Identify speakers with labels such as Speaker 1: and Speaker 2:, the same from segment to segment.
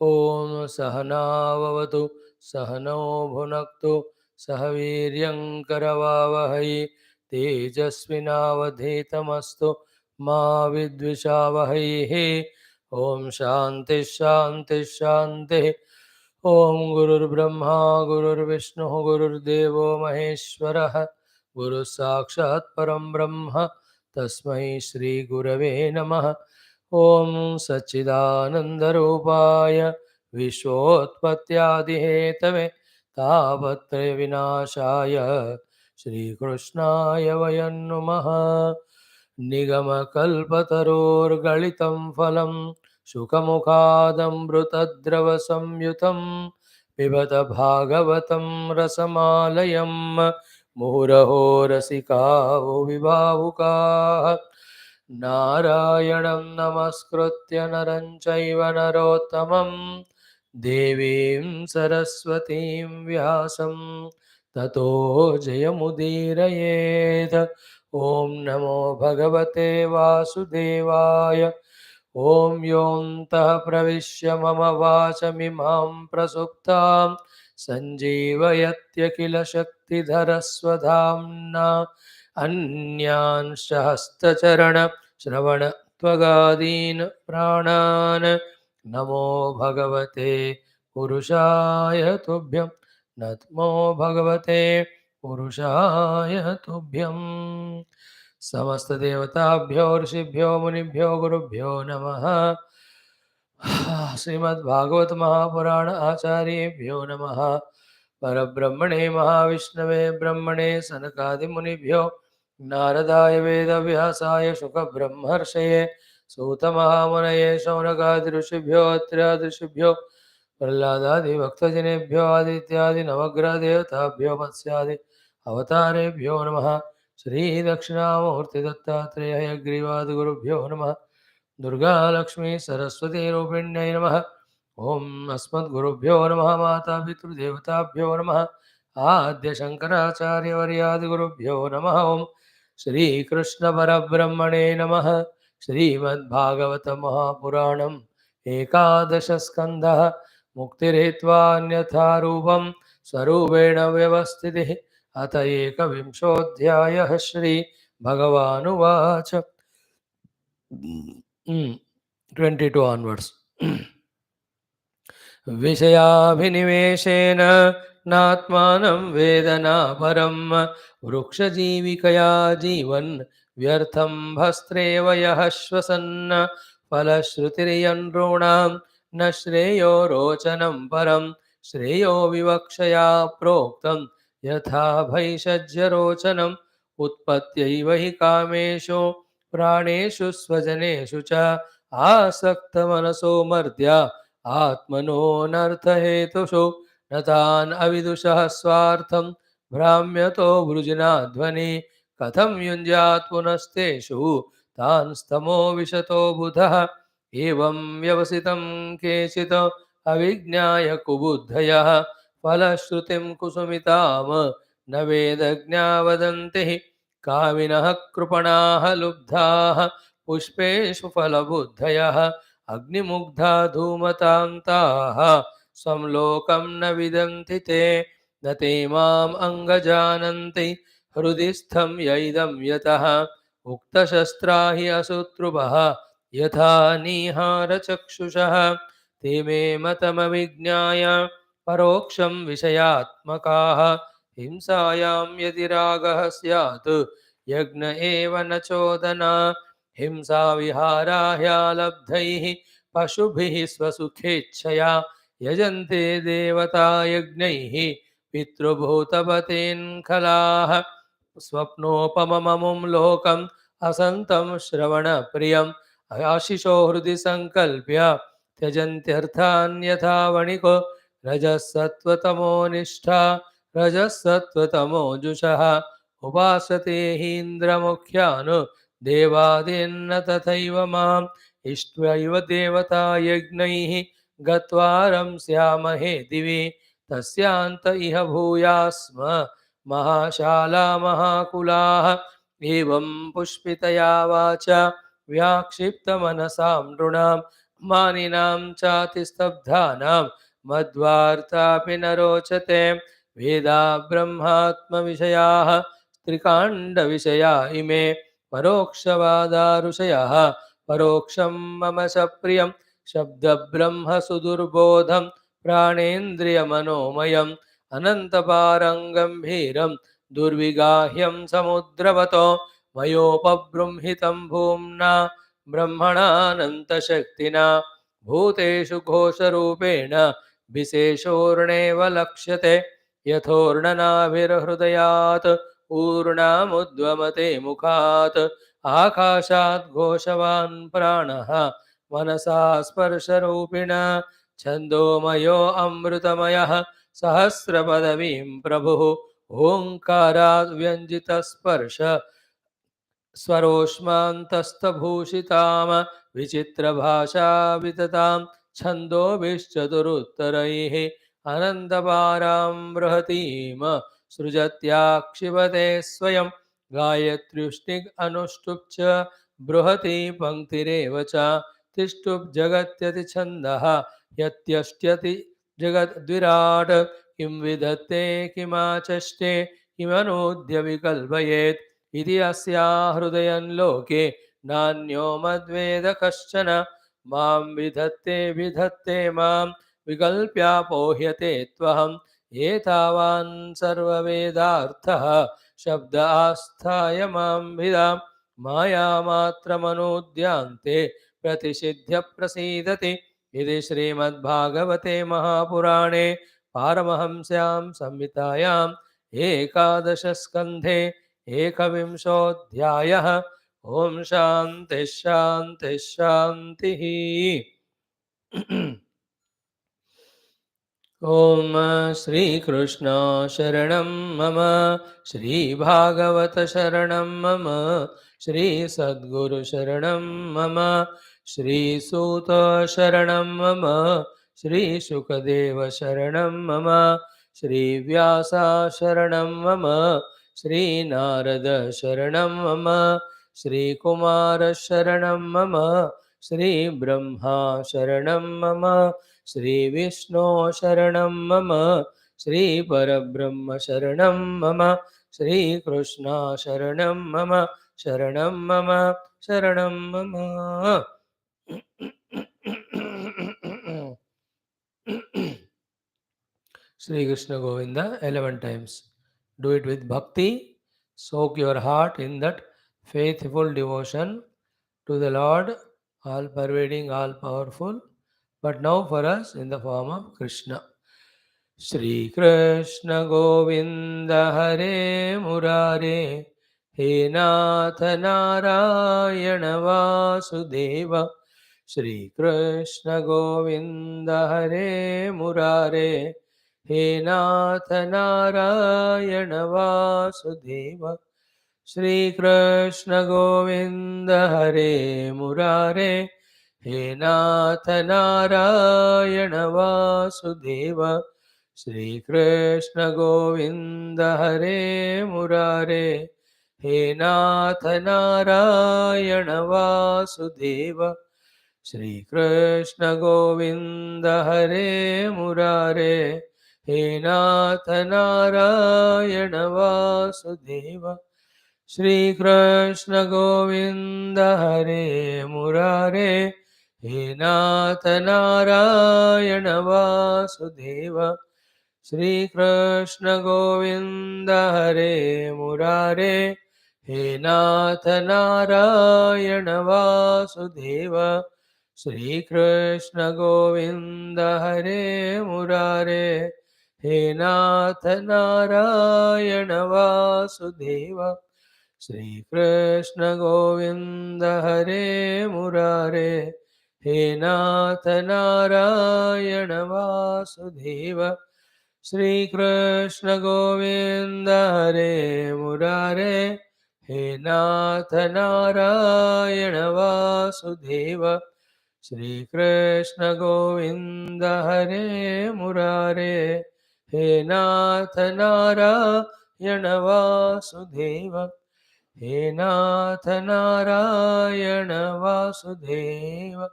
Speaker 1: ओम सहनाववतु सहनौ भुनक्तु सह वीर्यं करवावहै तेजस्विनावधीतमस्तु मा विद्विषावहै। ओम शांति शांति शांति। ओम गुरुर्ब्रह्मा गुरुर्विष्णुः गुरुर्देवो महेश्वरः गुरुः साक्षात् परं ब्रह्म तस्मै श्री गुरवे नमः। ओम सच्चिदानंदरूपाय विश्वोत्पत्त्यादिहेतवे तापत्रय विनाशाय श्रीकृष्णाय वयं नुमः। निगमकल्पतरोर्गलितं फलं शुकमुखादमृतद्रवसंयुतं पिबत भागवतं रसमालयं मुहुरहो रसिका विभावुकाः। नारायणं नमस्कृत्य नरं चैव नरोत्तमं देवीं सरस्वतीं व्यासं ततो जयमुदीरयेत्। ॐ नमो भगवते वासुदेवाय। ॐ योऽन्तः प्रविश्य मम वाचमिमां प्रसुप्तां सञ्जीवयत्यखिलशक्तिधरस्वधाम्ना अन्यांश्च हस्तचरणश्रवणत्वगादीन् प्राणान् नमो भगवते पुरुषाय तुभ्यं। नमो भगवते पुरुषाय तुभ्यं। समस्त देवताभ्यो ऋषिभ्यो मुनिभ्यो गुरुभ्यो नमः। श्रीमद्भागवत महापुराण आचार्येभ्यो नमः। परब्रह्मणे महाविष्णवे ब्रह्मणे सनकादिमुनिभ्यो नारदाय वेदव्यासाय शुकब्रह्मर्षये सूतमहामुनये शौनकादि ऋषिभ्यो अत्र्यादि प्रह्लादादिभक्तजनेभ्यो आदित्यादि नवग्रह देवताभ्यो मत्स्यादि अवतारेभ्यो नमः। श्री दक्षिणामूर्ति दत्तात्रेय हयग्रीवादिगुरुभ्यो नमः। दुर्गा लक्ष्मी सरस्वती रूपिण्यै नमः। ओम अस्मद्गुरुभ्यो नमः। माता पितृदेवताभ्यो नमः। आद्य शंकराचार्यवर्यादिगुरुभ्यो नमः। ओम श्रीकृष्ण परब्रह्मणे नमः। श्रीमद्भागवत महापुराणम् एकादश स्कन्धः मुक्तिरेत्वा अन्यथा रूपं स्वरूपेण व्यवस्थितिः। अथ एकविंशोऽध्यायः। श्री भगवानुवाच 22 onwards. विषयाभिनिवेशेन नात्मानं वेदना परं वृक्षजीविकया जीवन् व्यर्थं भस्त्रेव यः श्वसन् फलश्रुतिर्यनॄणां न श्रेयो रोचनं परं श्रेयो विवक्षया प्रोक्तं यथा भैषज्यरोचनम् उत्पत्त्यैव हि कामेषु प्राणेषु स्वजनेषु च आसक्तमनसो मर्त्य आत्मनो नर्थहेतुषु न तान् अविदुषः स्वार्थं भ्राम्यतो वृजिनाध्वनि कथं युञ्जात् पुनस्तेषु तान् स्तमो विशतो बुधः। एवं व्यवसितं केचित् अविज्ञाय कुबुद्धयः फलश्रुतिं कुसुमितां न वेदज्ञा वदन्ति कामिनः कृपणाः लुब्धाः पुष्पेषु फलबुद्धयः अग्निमुग्धा धूमतान्ताः स्वं लोकं न विदन्ति ते न ते माम् अङ्गजानन्ति हृदि स्थं यैदं यतः उक्तशस्त्रा हि असुत्रुभः यथा निहारचक्षुषः ते मे मतमविज्ञाय परोक्षं विषयात्मकाः हिंसायां यदि रागः स्यात् यज्ञ एव न चोदना हिंसा विहाराह्यालब्धैः पशुभिः स्वसुखेच्छया यजन्ते देवता यज्ञैः पितृभूतपतेन् खलाः स्वप्नोपमममुं लोकम् असन्तं श्रवणप्रियम् आशिषो हृदि सङ्कल्प्य त्यजन्त्यर्थान्यथा वणिको रजःसत्त्वतमो निष्ठा रजःसत्त्वतमो जुषः उपासते हीन्द्रमुख्यान् देवादीन्न तथैव माम् इष्ट्वैव देवता यज्ञैः गत्वा रंस्यामहे दिवि तस्यान्त इह भूयास्म महाशाला महाकुलाः। एवं पुष्पितया वाचा व्याक्षिप्तमनसां नृणां मानिनां चातिस्तब्धानां मध्वार्तापि न रोचते वेदा ब्रह्मात्मविषयाः त्रिकाण्डविषया इमे परोक्षवादा ऋषयः परोक्षं मम च प्रियं शब्दब्रह्मसुदुर्बोधं प्राणेन्द्रियमनोमयम् अनन्तपारं गम्भीरं दुर्विगाह्यं समुद्रवतो मयोपबृंहितं भूम्ना ब्रह्मणानन्तशक्तिना भूतेषु घोषरूपेण विशेषोर्णेव लक्ष्यते यथोर्णनाभिर्हृदयात् ऊर्णामुद्वमते मुखात् आकाशात् घोषवान् प्राणः मनसा स्पर्शरूपिण छन्दोमयो अमृतमयः सहस्रपदवीं प्रभुः ओङ्कारात् व्यञ्जितस्पर्श स्वरोष्मान्तस्थभूषितां विचित्रभाषा विततां छन्दोभिश्चतुरुत्तरैः अनन्तपारां बृहतीं सृजत्याक्षिपते स्वयं गायत्र्युष्टिग् अनुष्टुप् च बृहती पङ्क्तिरेव च तिष्ठुप् जगत्यतिछन्दः यत्यष्ट्यति जगद्विराट् किं विधत्ते किमाचष्टे किमनूद्य विकल्पयेत् इति अस्या हृदयं लोके नान्यो मद्वेद कश्चन मां विधत्ते मां विकल्प्यापोह्यते त्वहम् एतावान् सर्ववेदार्थः शब्द आस्थाय मां विदां मायामात्रमनूद्यान्ते प्रतिषिध्य प्रसीदति इति श्रीमद्भागवते महापुराणे पारमहंस्यां संहितायाम् एकादशस्कन्धे एकविंशोऽध्यायः ओम शांति शांति शांतिः। ओम श्री कृष्ण शरणं मम श्री भागवत शरणं मम श्री सद्गुरु शरणं मम श्री सूत शरणं मम श्री शुकदेव शरणं मम श्री व्यासा शरणं मम श्री नारद शरणं मम श्री कुमार शरणं मम श्री ब्रह्मा शरणं मम श्री विष्णु शरणं मम श्री परब्रह्म शरणं मम श्री कृष्ण शरणं मम शरणं मम शरणं मम। Shri Krishna Govinda 11 times. Do it with bhakti. Soak your heart in that faithful devotion to the Lord, all pervading, all powerful, but now for us in the form of Krishna. Shri Krishna Govinda Hare Murare He Nath Narayana Vasudeva Shri Krishna Govinda Hare Murare He Nath Narayana Vasudeva Shri Krishna Govinda Hare Murare He Nath Narayana Vasudeva Shri Krishna Govinda Hare Murare He Nath Narayana Vasudeva Shri Krishna Govinda Hare Murare He Nath Narayana Vasudeva Shri Krishna Govinda Hare Murare He Nath Narayana Vasudeva Shri Krishna Govinda Hare Murare He Nath Narayana Vasudeva Shri Krishna Govinda Hare Murare He Nath Narayana Vasudeva Shri Krishna Govinda Hare Murare He Nath Narayana Vasudeva Shri Krishna Govinda Hare Murare He Nath Narayana Vasudeva Shri Krishna Govinda Hare Murare He Nath Narayana Vasudeva He Nath Narayana Vasudeva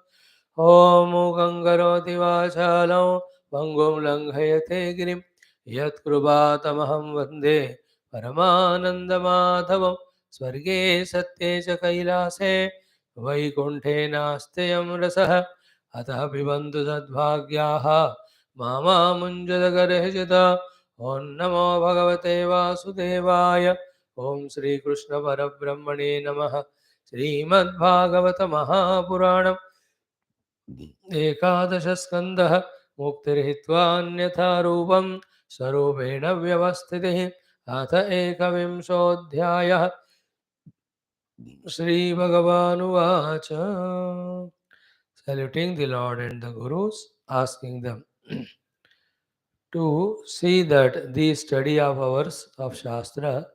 Speaker 1: ॐ मूकं करोति वाचालं पङ्गुं लङ्घयते गिरिं यत्कृपातमहं वन्दे परमानन्दमाधवं स्वर्गे सत्ये च कैलासे वैकुण्ठे नास्त्ययं रसः अतः पिबन्तु सद्भाग्याः मामामुञ्जदगर्हचित ॐ नमो भगवते वासुदेवाय ॐ श्रीकृष्णपरब्रह्मणे नमः श्रीमद्भागवत महापुराणम् एकादशस्कन्धः मुक्तिर्हित्वान्यथा रूपं स्वरूपेण व्यवस्थितिः अथ एकविंशोऽध्यायः श्रीभगवानुवाच saluting the Lord and the Gurus, asking them to see that the study of ours of Shastra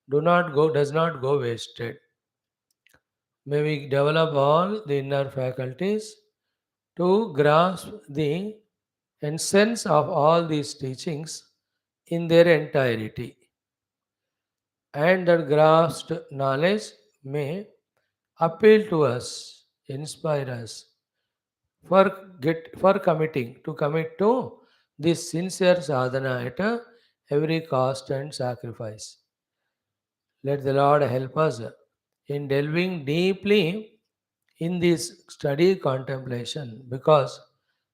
Speaker 1: does not go wasted. May we develop all the inner faculties to grasp the essence of all these teachings in their entirety, and that grasped knowledge may appeal to us, inspire us for committing to commit to this sincere sadhana at every cost and sacrifice. Let the Lord help us in delving deeply in this study contemplation, because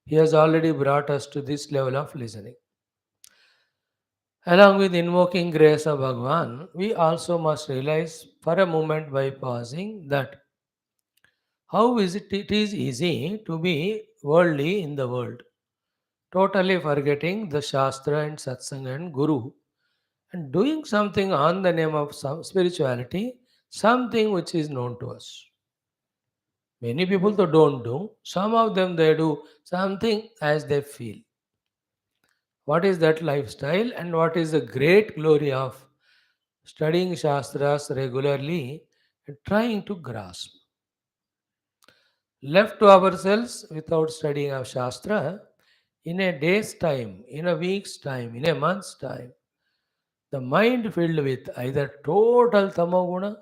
Speaker 1: He has already brought us to this level of listening. Along with invoking grace of Bhagwan, we also must realize for a moment by pausing that how it is easy to be worldly in the world, totally forgetting the Shastra and Satsang and Guru, and doing something on the name of some spirituality, something which is known to us. Many people though don't do, some of them they do something as they feel. What is that lifestyle and what is the great glory of studying Shastras regularly and trying to grasp? Left to ourselves without studying of Shastra, in a day's time, in a week's time, in a month's time, the mind filled with either total tamoguna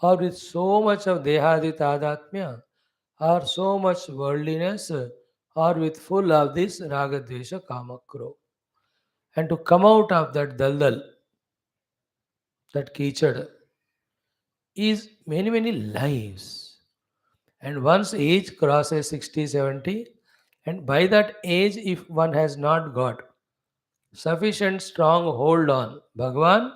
Speaker 1: or with so much of dehadi tadatmya or so much worldliness or with full of this ragadvesha kamakro. And to come out of that daldal, that kichad, is many, many lives. And once age crosses 60, 70, and by that age, if one has not got sufficient strong hold on Bhagavan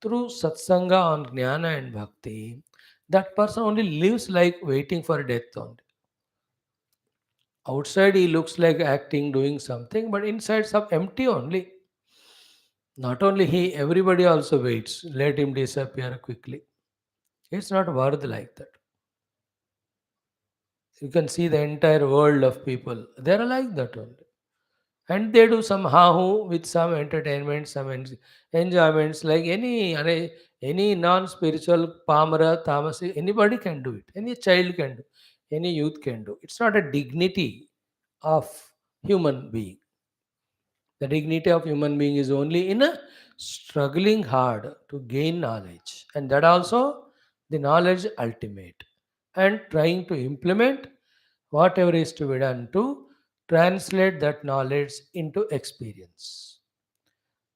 Speaker 1: through satsanga on jnana and bhakti, that person only lives like waiting for death only. Outside he looks like acting, doing something, but inside some empty only. Not only he, everybody also waits. Let him disappear quickly. It's not worth like that. You can see the entire world of people. They are like that only. And they do some hahu with some entertainment, some enjoyments, like any non-spiritual pamara, tamasi, anybody can do it. Any child can do, any youth can do. It's not a dignity of human being. The dignity of human being is only in a struggling hard to gain knowledge, and that also the knowledge ultimate, and trying to implement whatever is to be done to translate that knowledge into experience.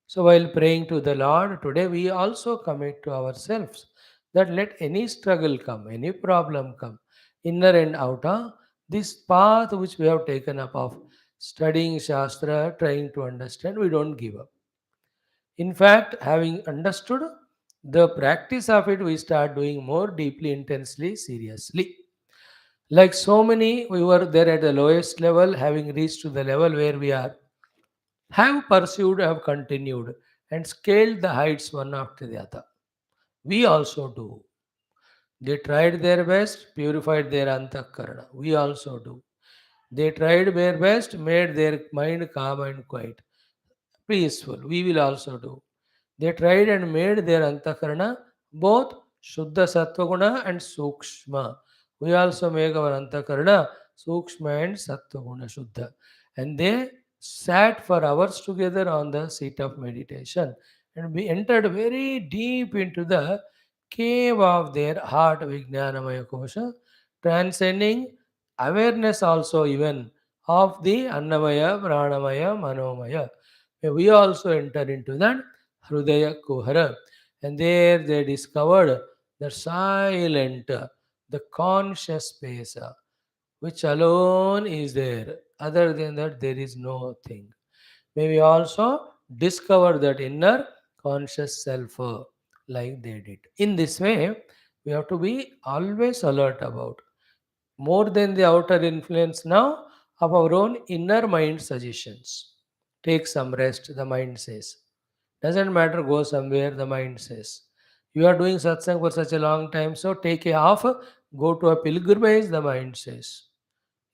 Speaker 1: So, while praying to the Lord today, we also commit to ourselves that let any struggle come, any problem come, inner and outer, this path which we have taken up of studying Shastra, trying to understand, we don't give up. In fact, having understood the practice of it, we start doing more deeply, intensely, seriously. Like so many, we were there at the lowest level, having reached to the level where we are, have pursued, have continued, and scaled the heights one after the other. We also do. They tried their best, purified their antakarana. We also do. They tried their best, made their mind calm and quiet, peaceful. We will also do. They tried and made their antakarana both Shuddha Sattvaguna and Sukshma. We also make our antakarana Sukshma and Sattvaguna Shuddha. And they sat for hours together on the seat of meditation. And we entered very deep into the cave of their heart, Vijnanamaya Kosha, transcending awareness also even of the Annamaya, Pranamaya, Manomaya. May we also enter into that Hrudaya Kuhara. And there they discovered the silent, the conscious space, which alone is there. Other than that, there is no thing. May we also discover that inner conscious self like they did. In this way, we have to be always alert about more than the outer influence now of our own inner mind suggestions. Take some rest, the mind says. Doesn't matter, go somewhere, the mind says. You are doing satsang for such a long time, so take a half, go to a pilgrimage, the mind says.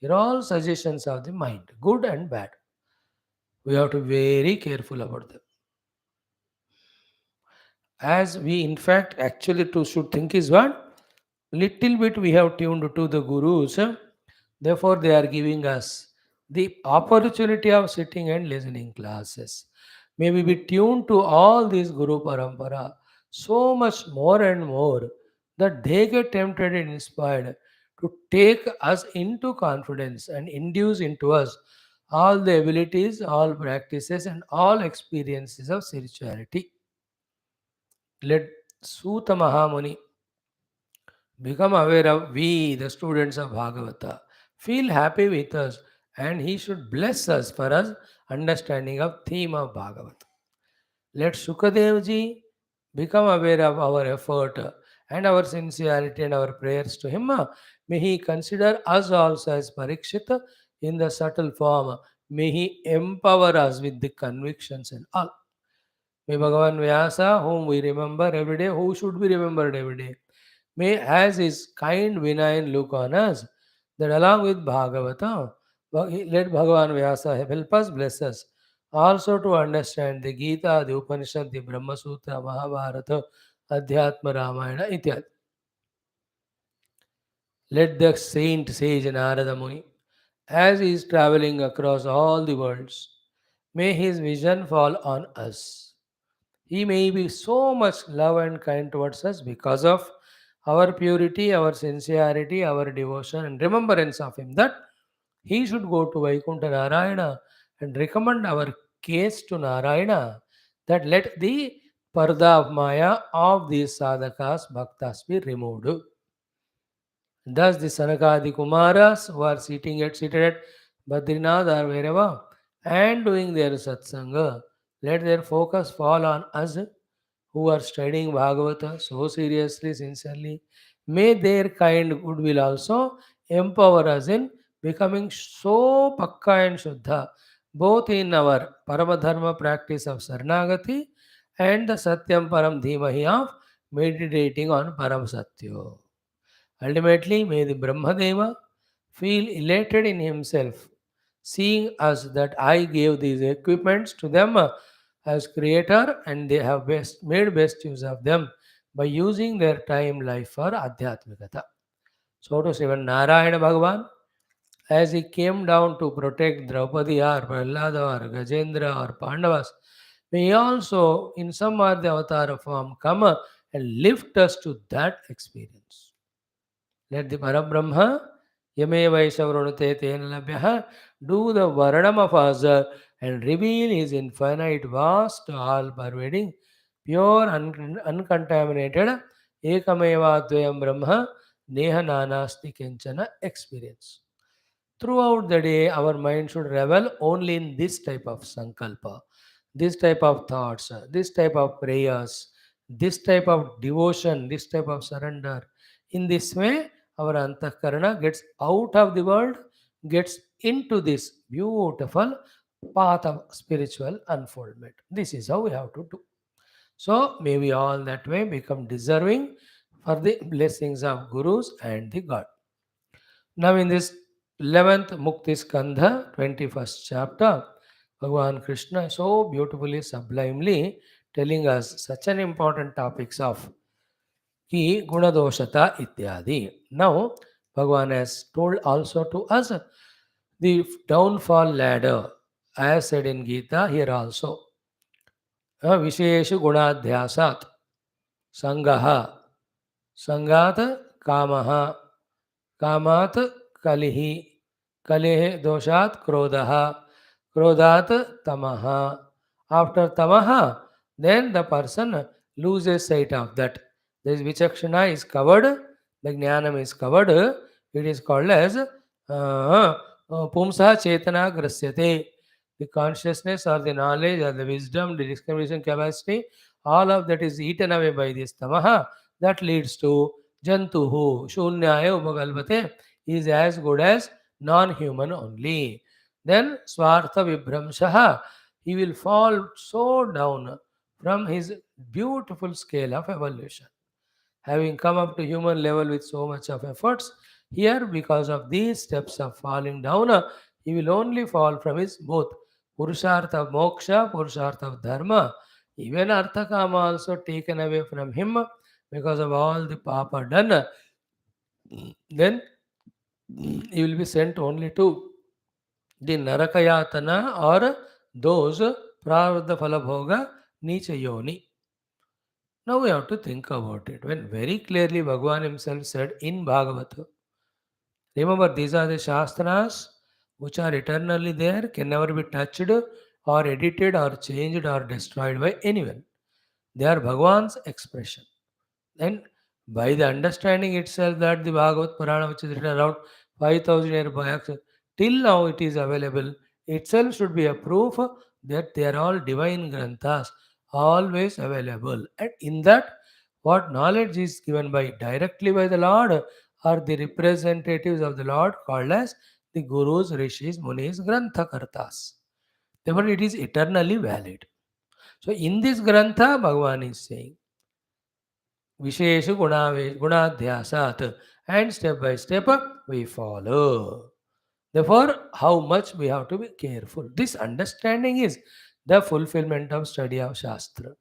Speaker 1: They're all suggestions of the mind, good and bad. We have to be very careful about them. As we, in fact, actually to should think is what? Little bit we have tuned to the gurus. Therefore, they are giving us the opportunity of sitting and listening classes. May we be tuned to all these Guru Parampara so much more and more that they get tempted and inspired to take us into confidence and induce into us all the abilities, all practices, and all experiences of spirituality. Let Suta Mahamuni become aware of we, the students of Bhagavata, feel happy with us, and he should bless us for us understanding of theme of Bhagavata. Let Sukadevji become aware of our effort and our sincerity and our prayers to him. May he consider us also as Parikshita in the subtle form. May he empower us with the convictions and all. May Bhagavan Vyasa, whom we remember every day, who should be remembered every day, may has his kind benign look on us, that along with Bhagavata, let Bhagavan Vyasa help us, bless us, also to understand the Gita, the Upanishad, the Brahma Sutra, Mahabharata, Adhyatma Ramayana, ityad. Let the saint sage Narada Muni, as he is traveling across all the worlds, may his vision fall on us. He may be so much love and kind towards us because of our purity, our sincerity, our devotion and remembrance of Him, that He should go to Vaikuntha Narayana and recommend our case to Narayana, that let the parda of Maya of these sadhakas, bhaktas be removed. Thus the Sanakadi Kumaras who are seated at Badrinath or wherever and doing their satsanga, let their focus fall on us who are studying Bhagavata so seriously, sincerely. May their kind goodwill also empower us in becoming so pakka and shuddha, both in our Paramadharma practice of Sarnagati and the Satyam Param Dhimahi of meditating on Param Satyo. Ultimately, may the Brahmadeva feel elated in himself, seeing us that I gave these equipments to them as creator, and they have made best use of them by using their time life for Adhyatmikata. So to say, when Narayana Bhagavan, as he came down to protect Draupadi or Prahlada or Gajendra or Pandavas, may he also, in some other avatar form, come and lift us to that experience. Let the Parabrahma, Yame Vaishavrunate Tenalabhya, do the Varanam of us and reveal his infinite, vast, all pervading, pure, uncontaminated, Ekameva Dvayam Brahma, Neha Nanasti Kinchana experience. Throughout the day, our mind should revel only in this type of sankalpa, this type of thoughts, this type of prayers, this type of devotion, this type of surrender. In this way, our antakarana gets out of the world, gets into this beautiful path of spiritual unfoldment. This is how we have to do. So, may we all that way become deserving for the blessings of Gurus and the God. Now, in this 11th Mukti Skandha, 21st chapter, Bhagavan Krishna so beautifully, sublimely telling us such an important topics of ki gunadoshata ityadi. Now, Bhagavan has told also to us the downfall ladder, as said in Gita, here also. Visheshu gunadhyasat, sangaha, sangat kamaha, कामात kalihi, kalehe doshat krodaha, krodat tamaha. After tamaha, then the person loses sight of that. This vichakshana is covered, the jnanam is covered, it is called as pumsa chetana grasyate. The consciousness or the knowledge or the wisdom, the discrimination capacity, all of that is eaten away by this tamaha. That leads to jantuhu, shunyaya upagalpate, is as good as non-human only. Then swartha vibramshaha, he will fall so down from his beautiful scale of evolution. Having come up to human level with so much of efforts, here because of these steps of falling down, he will only fall from his both Purushartha of moksha, Purushartha of dharma. Even Arthakama also taken away from him because of all the papa done. Then he will be sent only to the Narakayatana or those Prarabdha Falabhoga Nicha Yoni. Now we have to think about it. When very clearly Bhagavan himself said in Bhagavatam, remember these are the Shastras which are eternally there, can never be touched or edited or changed or destroyed by anyone. They are Bhagavan's expression. And by the understanding itself that the Bhagavad Purana, which is written around 5000 years back, till now it is available, itself should be a proof that they are all divine granthas, always available. And in that, what knowledge is given by directly by the Lord are the representatives of the Lord called as the Gurus, Rishis, Munis, Granthakartas. Therefore, it is eternally valid. So, in this Grantha, Bhagavan is saying, Visheshu Gunadhyasat, and step by step we follow. Therefore, how much we have to be careful. This understanding is the fulfillment of study of Shastra.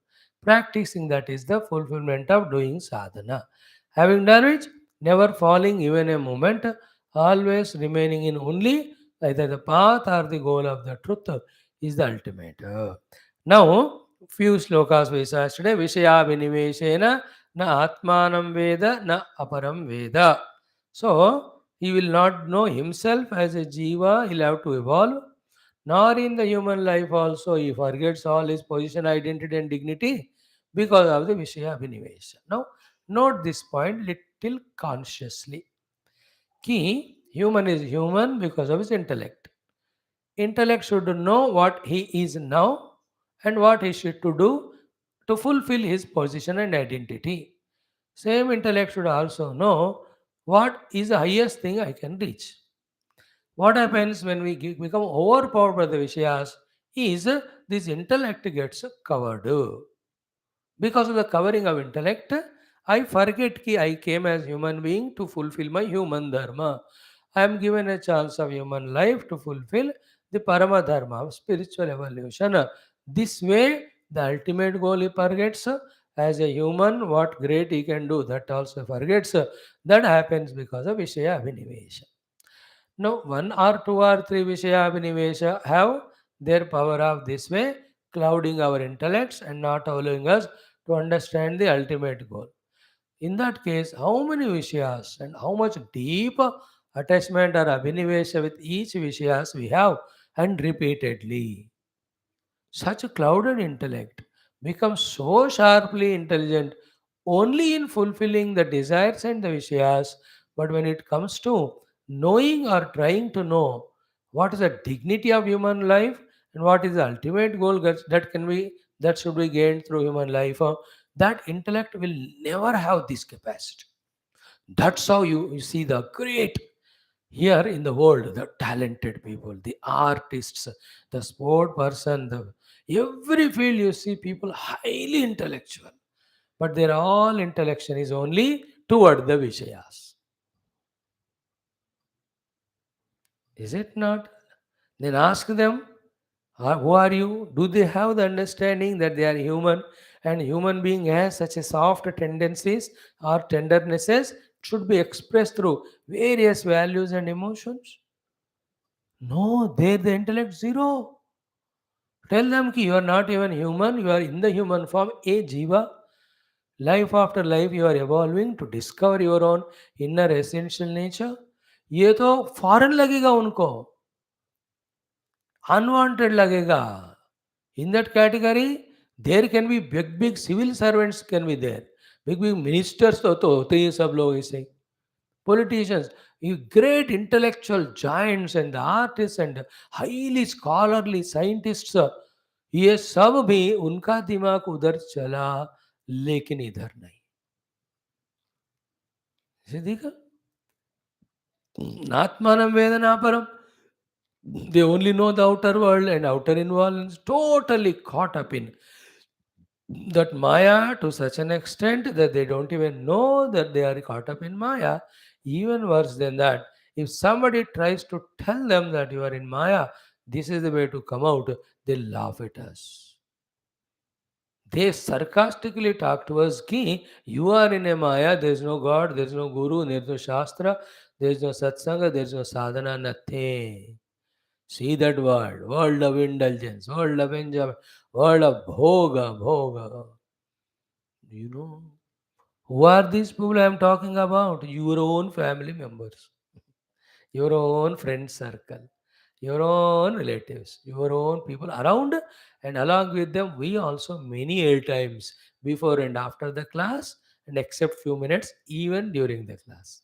Speaker 1: Practicing that is the fulfillment of doing sadhana. Having done which, never falling even a moment, always remaining in only either the path or the goal of the truth is the ultimate. Now, few slokas we saw yesterday. Vishaya viniveshena na atmanam veda na aparam veda. So, he will not know himself as a jiva, he'll have to evolve. Nor in the human life also, he forgets all his position, identity, and dignity because of the Vishaya Vinivesha. Now, note this point little consciously. Key, human is human because of his intellect. Intellect should know what he is now and what he should to do to fulfill his position and identity. Same intellect should also know what is the highest thing I can reach. What happens when we become overpowered by the Vishayas is this intellect gets covered. Because of the covering of intellect, I forget ki I came as human being to fulfill my human dharma. I am given a chance of human life to fulfill the parama dharma of spiritual evolution. This way, the ultimate goal he forgets. As a human, what great he can do, that also forgets. That happens because of Vishaya Vinivesha. Now, one or two or three Vishaya Vinivesha have their power of this way, clouding our intellects and not allowing us to understand the ultimate goal. In that case, how many Vishayas and how much deep attachment or Abhinivesha with each Vishayas we have and repeatedly. Such a clouded intellect becomes so sharply intelligent only in fulfilling the desires and the Vishayas, but when it comes to knowing or trying to know what is the dignity of human life and what is the ultimate goal that can be that should be gained through human life, that intellect will never have this capacity. That's how you see the great here in the world, the talented people, the artists, the sport person, the every field you see people highly intellectual, but their all intellection is only toward the Vishayas. Is it not? Then ask them, who are you? Do they have the understanding that they are human and human being has such a soft tendencies or tendernesses should be expressed through various values and emotions? No, there the intellect zero. Tell them ki you are not even human, you are in the human form, a jiva. Life after life, you are evolving to discover your own inner essential nature. ये तो foreign लगेगा उनको, unwanted लगेगा. In that category, there can be big civil servants can be there. Big ministers तो होते ही सब लोग ऐसे. Politicians, you great intellectual giants and artists and highly scholarly scientists, ये सब भी उनका दिमाग उधर चला, लेकिन इधर नहीं. इसे देखा, आत्मानं वेदना परम. They only know the outer world and outer involvements, totally caught up in that Maya to such an extent that they don't even know that they are caught up in Maya. Even worse than that, if somebody tries to tell them that you are in Maya, this is the way to come out, they laugh at us. They sarcastically talk to us, ki, you are in a Maya, there is no God, there is no Guru, there is no Shastra, there is no Satsanga, there is no sadhana, nothing. See that world of indulgence, world of enjoyment, world of bhoga, bhoga. You know, who are these people I am talking about? Your own family members, your own friend circle, your own relatives, your own people around, and along with them, we also many a times before and after the class, and except few minutes, even during the class.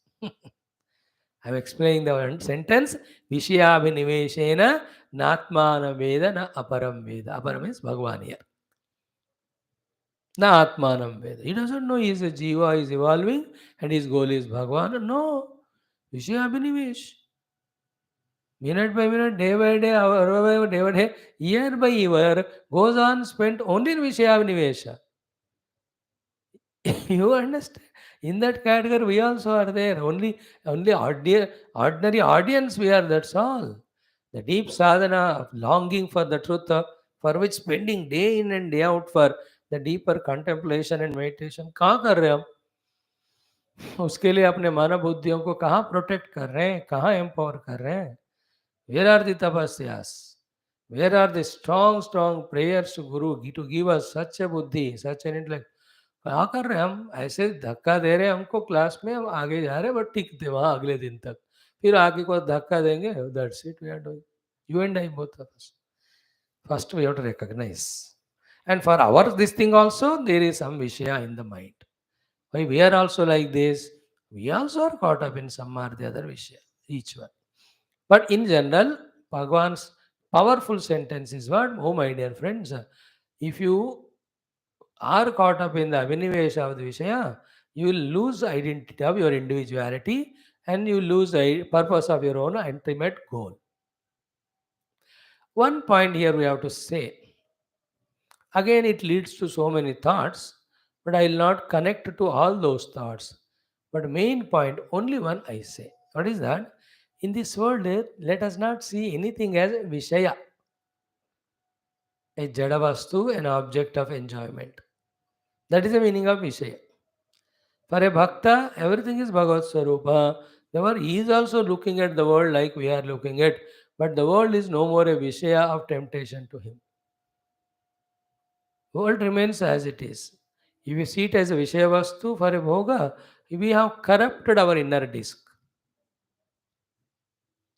Speaker 1: I'm explaining the one sentence. Vishayabhiniveshena natmana veda na aparam veda. Aparam is Bhagavan here. Na atmanam veda. He doesn't know he is a jiva, is evolving, and his goal is Bhagavan. No. Vishayabhinivesh. Minute by minute, day by day, hour by hour, day by day, year by year, goes on spent only in Vishayabhinivesha. You understand? In that category, we also are there. Only ordinary audience we are. That's all. The deep sadhana of longing for the truth, for which spending day in and day out for the deeper contemplation and meditation. कहाँ कर रहे हैं हम? उसके लिए अपने मानव बुद्धियों को कहाँ प्रोटेक्ट कर रहे हैं, कहाँ एम्पावर कर रहे हैं? Where are the tapasyas? Where are the strong prayers to Guru to give us such a buddhi, such an intellect? क्या कर रहे हैं हम? ऐसे धक्का दे रहे हैं हमको क्लास में, हम आगे जा रहे हैं, बट टिकते वहाँ अगले दिन तक. फिर आगे को धक्का देंगे. That's it we are doing. You and I, both of us. First, we have to recognize. And for our this thing also, there is some Vishaya in the mind. Why we are also like this? We also are caught up in some or the other Vishaya, each one. But in general, Bhagavan's powerful sentence is what? Oh, my dear friends, if you are caught up in the Avinivesha of the Vishaya, you will lose identity of your individuality and you lose the purpose of your own ultimate goal. One point here we have to say. Again, it leads to so many thoughts, but I will not connect to all those thoughts. But main point, only one I say. What is that? In this world, let us not see anything as Vishaya, a Jadavastu, an object of enjoyment. That is the meaning of Vishaya. For a Bhakta, everything is Bhagavad Swarupa. Therefore, he is also looking at the world like we are looking at, but the world is no more a Vishaya of temptation to him. World remains as it is. If we see it as a Vishaya Vastu for a Bhoga, we have corrupted our inner disc.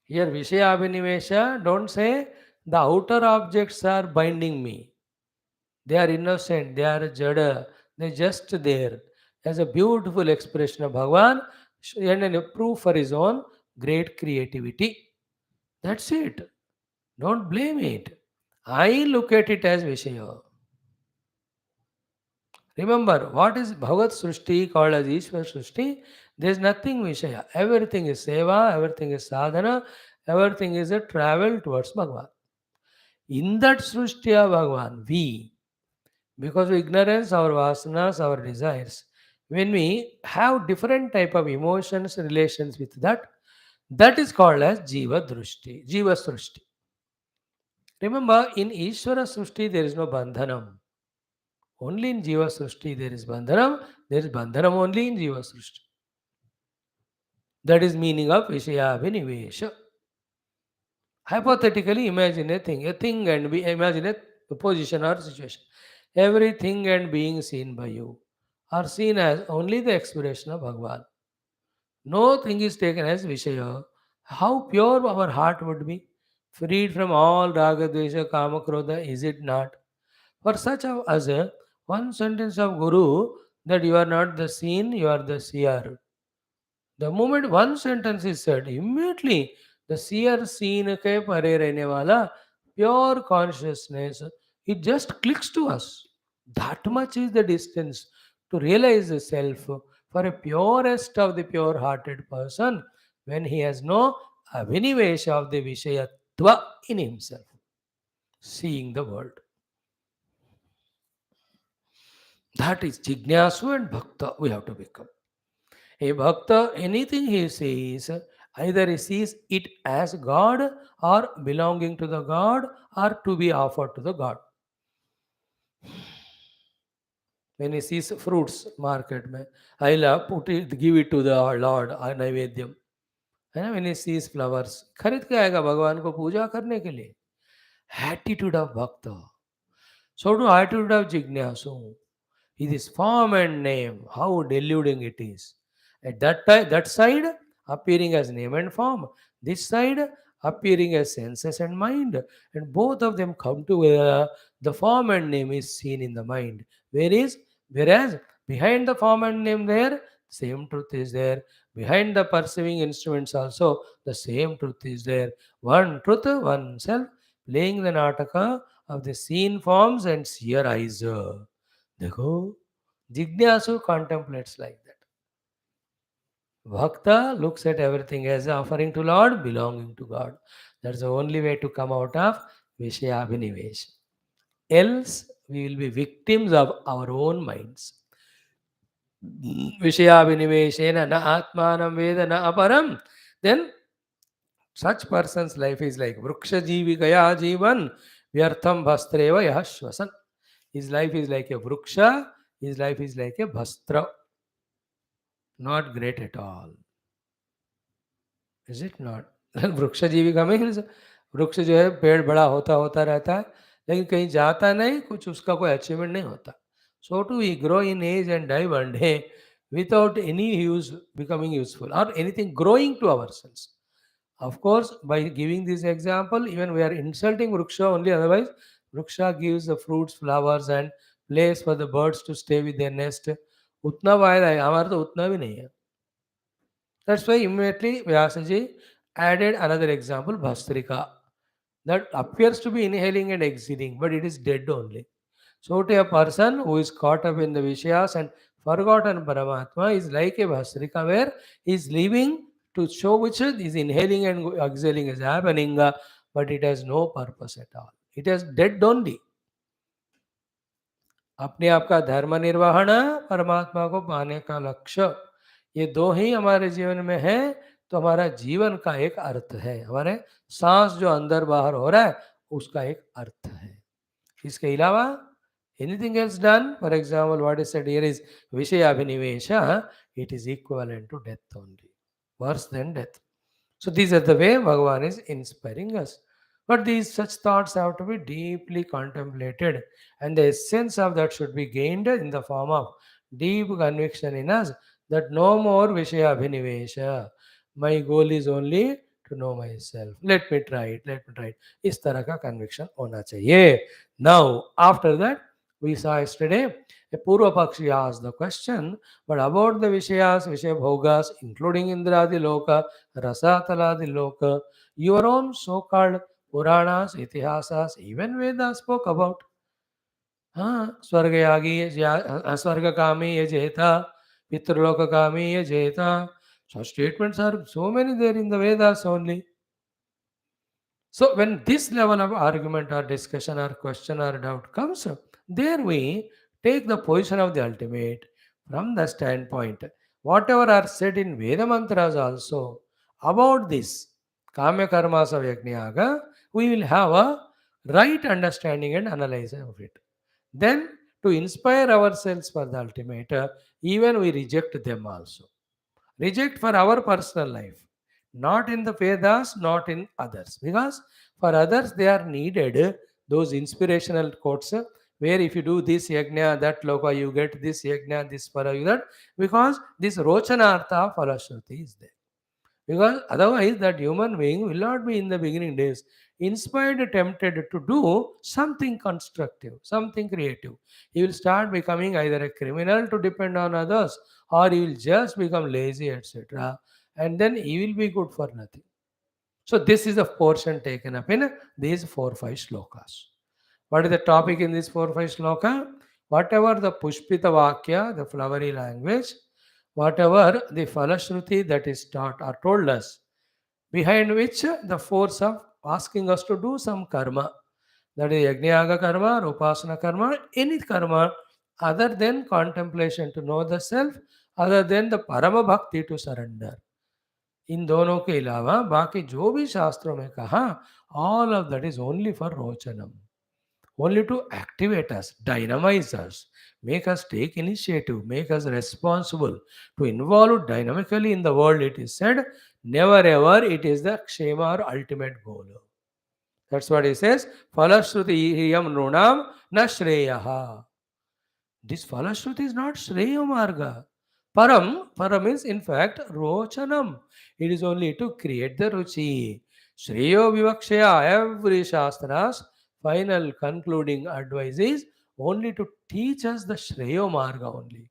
Speaker 1: Here, Vishaya Abhinivesha, don't say the outer objects are binding me. They are innocent, they are jada, they are just there. As a beautiful expression of Bhagavan and a proof for his own great creativity. That's it. Don't blame it. I look at it as Vishaya. Remember, what is Bhagavad Srushti called as Ishwar Srushti? There is nothing Vishaya. Everything is Seva, everything is Sadhana, everything is a travel towards Bhagavan. In that Srushti of Bhagavan, we, because of ignorance, our vasanas, our desires, when we have different type of emotions, relations with that, that is called as Jiva Drushti, Jiva Srushti. Remember, in Ishvara Srushti, there is no Bandhanam. Only in Jiva Srushti there is Bandhanam. There is Bandhanam only in Jiva Srushti. That is meaning of Vishaya Vinivesha. Hypothetically, imagine a thing and imagine a position or situation. Everything and being seen by you are seen as only the expression of Bhagavan. No thing is taken as Vishaya. How pure our heart would be, freed from all raga, dvesha, kama, krodha, is it not? For such of us, one sentence of Guru that you are not the seen, you are the seer. The moment one sentence is said, immediately the seer seen ke pare rehne wala, pure consciousness, it just clicks to us. That much is the distance to realize the self for a purest of the pure hearted person when he has no avinivesha of the Vishayatva in himself, seeing the world. That is Jignasu and Bhakta we have to become. A Bhakta, anything he sees, either he sees it as God or belonging to the God or to be offered to the God. When he sees fruits market में, I'll put it, give it to the Lord, naivedyam. है ना, when he sees flowers, खरीद के आएगा भगवान को पूजा करने के लिए. Attitude of Bhakta. So to attitude of Jignasu. It is form and name. How deluding it is. At that time, that side appearing as name and form. This side appearing as senses and mind. And both of them come together. The form and name is seen in the mind. Whereas behind the form and name there, same truth is there. Behind the perceiving instruments also, the same truth is there. One truth, one self, playing the nataka of the seen forms and seer eyes. देखो, Jignasu contemplates like that. Bhakta looks at everything as offering to Lord, belonging to God. That's the only way to come out of Vishayabhinivesh. Else, we will be victims of our own minds. Vishayabhiniveshena na atmanam veda na aparam. Then, such person's life is like Vruksha Jivikaya Jivan Vyartham Bhastreva Yahashvasan. His life is like a Vruksha, his life is like a Bhastra. Not great at all. Is it not? वृक्ष जीविका means वृक्ष जो है पेड़ बड़ा होता होता रहता है लेकिन कहीं जाता नहीं, कुछ उसका कोई अचीवमेंट नहीं होता. So too we grow in age and die one day without any use becoming useful or anything growing to ourselves. Of course, by giving this example, even we are insulting Vruksha only, otherwise Vruksha gives the fruits, flowers and place for the birds to stay with their nest. उतना वायदा है, हमारा तो उतना भी नहीं है. That's why immediately Vyasaji added another example, Bhastrika, that appears to be inhaling and exhaling, but it is dead only. So to a person who is caught up in the Vishayas and forgotten Paramatma is like a Bhastrika where he is living to show which is inhaling and exhaling is happening, but it has no purpose at all. It is dead only. अपने आप का धर्म निर्वहन, परमात्मा को पाने का लक्ष्य, ये दो ही हमारे जीवन में है तो हमारा जीवन का एक अर्थ है. हमारे सांस जो अंदर बाहर हो रहा है उसका एक अर्थ है. इसके अलावा anything else done, for example what is said here is Vishayabhinivesha, it is equivalent to death only, worse than death. So these are the way Bhagavan is inspiring us. But these such thoughts have to be deeply contemplated, and the essence of that should be gained in the form of deep conviction in us that no more Vishaya Abhinivesha. My goal is only to know myself. Let me try it. Let me try it. इस तरह का conviction होना चाहिए. Now, after that, we saw yesterday a Purva Pakshi asked the question, but about the Vishayas, Vishaya Bhogas, including Indradi Loka, Rasataladi Loka, your own so-called Puranas, Itihasas, even Vedas spoke about. Swargayagi, Swargakami, Yajeta, Pitrulokakami, Yajeta. Such statements are so many there in the Vedas only. So when this level of argument or discussion or question or doubt comes, there we take the position of the ultimate from the standpoint. Whatever are said in Veda mantras also about this Kamya Karmas of Yajnayaga, we will have a right understanding and analysis of it. Then to inspire ourselves for the ultimate, even we reject them also. Reject for our personal life, not in the Vedas, not in others. Because for others, they are needed, those inspirational quotes, where if you do this yajna, that loka, you get this yajna, this para, you that, because this rochanartha falashruti is there. Because otherwise, that human being will not be in the beginning days inspired, tempted to do something constructive, something creative. He will start becoming either a criminal to depend on others, or he will just become lazy, etc. And then he will be good for nothing. So, this is the portion taken up in these 4 5 slokas. What is the topic in this 4 5 sloka? Whatever the Pushpita Vakya, the flowery language, whatever the Falashruti that is taught or told us, behind which the force of asking us to do some karma, that is Yajnayaga karma, or Upasana karma, any karma other than contemplation to know the self, other than the Parama Bhakti to surrender. इन दोनों के अलावा बाकी जो भी शास्त्रों में कहा, all of that is only for rojanam, only to activate us, dynamize us, make us take initiative, make us responsible, to involve dynamically in the world. It is said, never ever it is the kshema or ultimate goal. That's what he says. Falashruti iyam nunam na shreyaha. This falashruti is not shreya marga. Param is in fact rochanam. It is only to create the ruchi. Shreyo vivakshaya, every shastra's final concluding advice is only to teach us the shreyo marga only.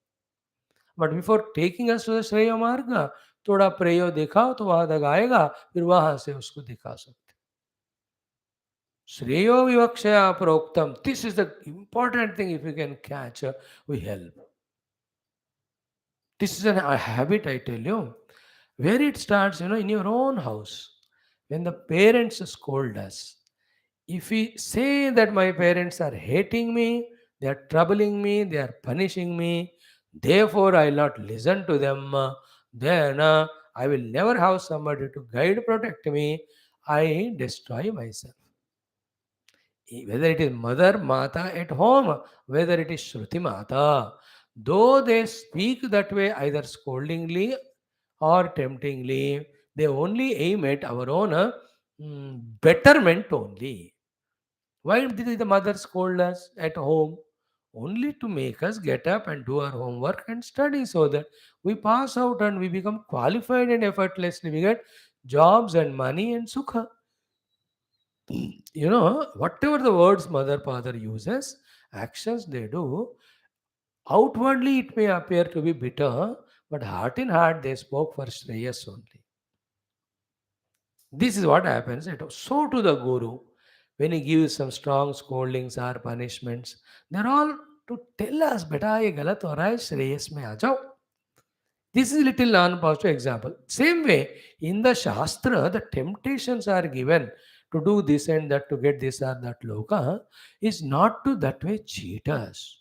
Speaker 1: But before taking us to the shreyo marga, थोड़ा प्रेयो दिखाओ तो वहां तक आएगा, फिर वहां से उसको दिखा सकते. Shreyo vivakshaya proktam. This is the important thing. If you can catch, we help. This is a habit, I tell you, where it starts, in your own house. When the parents scold us, if we say that my parents are hating me, they are troubling me, they are punishing me, therefore I will not listen to them, then I will never have somebody to guide, protect me, I destroy myself. Whether it is mother, mata at home, whether it is Shruti Mata, though they speak that way either scoldingly or temptingly, they only aim at our own betterment only. Why did the mother scold us at home? Only to make us get up and do our homework and study so that we pass out and we become qualified and effortlessly we get jobs and money and sukha. Whatever the words mother, father uses, actions they do, outwardly it may appear to be bitter, but heart in heart they spoke for Shreyas only. This is what happens. So to the Guru, when he gives some strong scoldings or punishments, they're all to tell us, beta ye galat ho raha hai, Shreyas mein aa jao. This is little non-positive example. Same way, in the Shastra, the temptations are given to do this and that, to get this or that loka, is not to that way cheat us.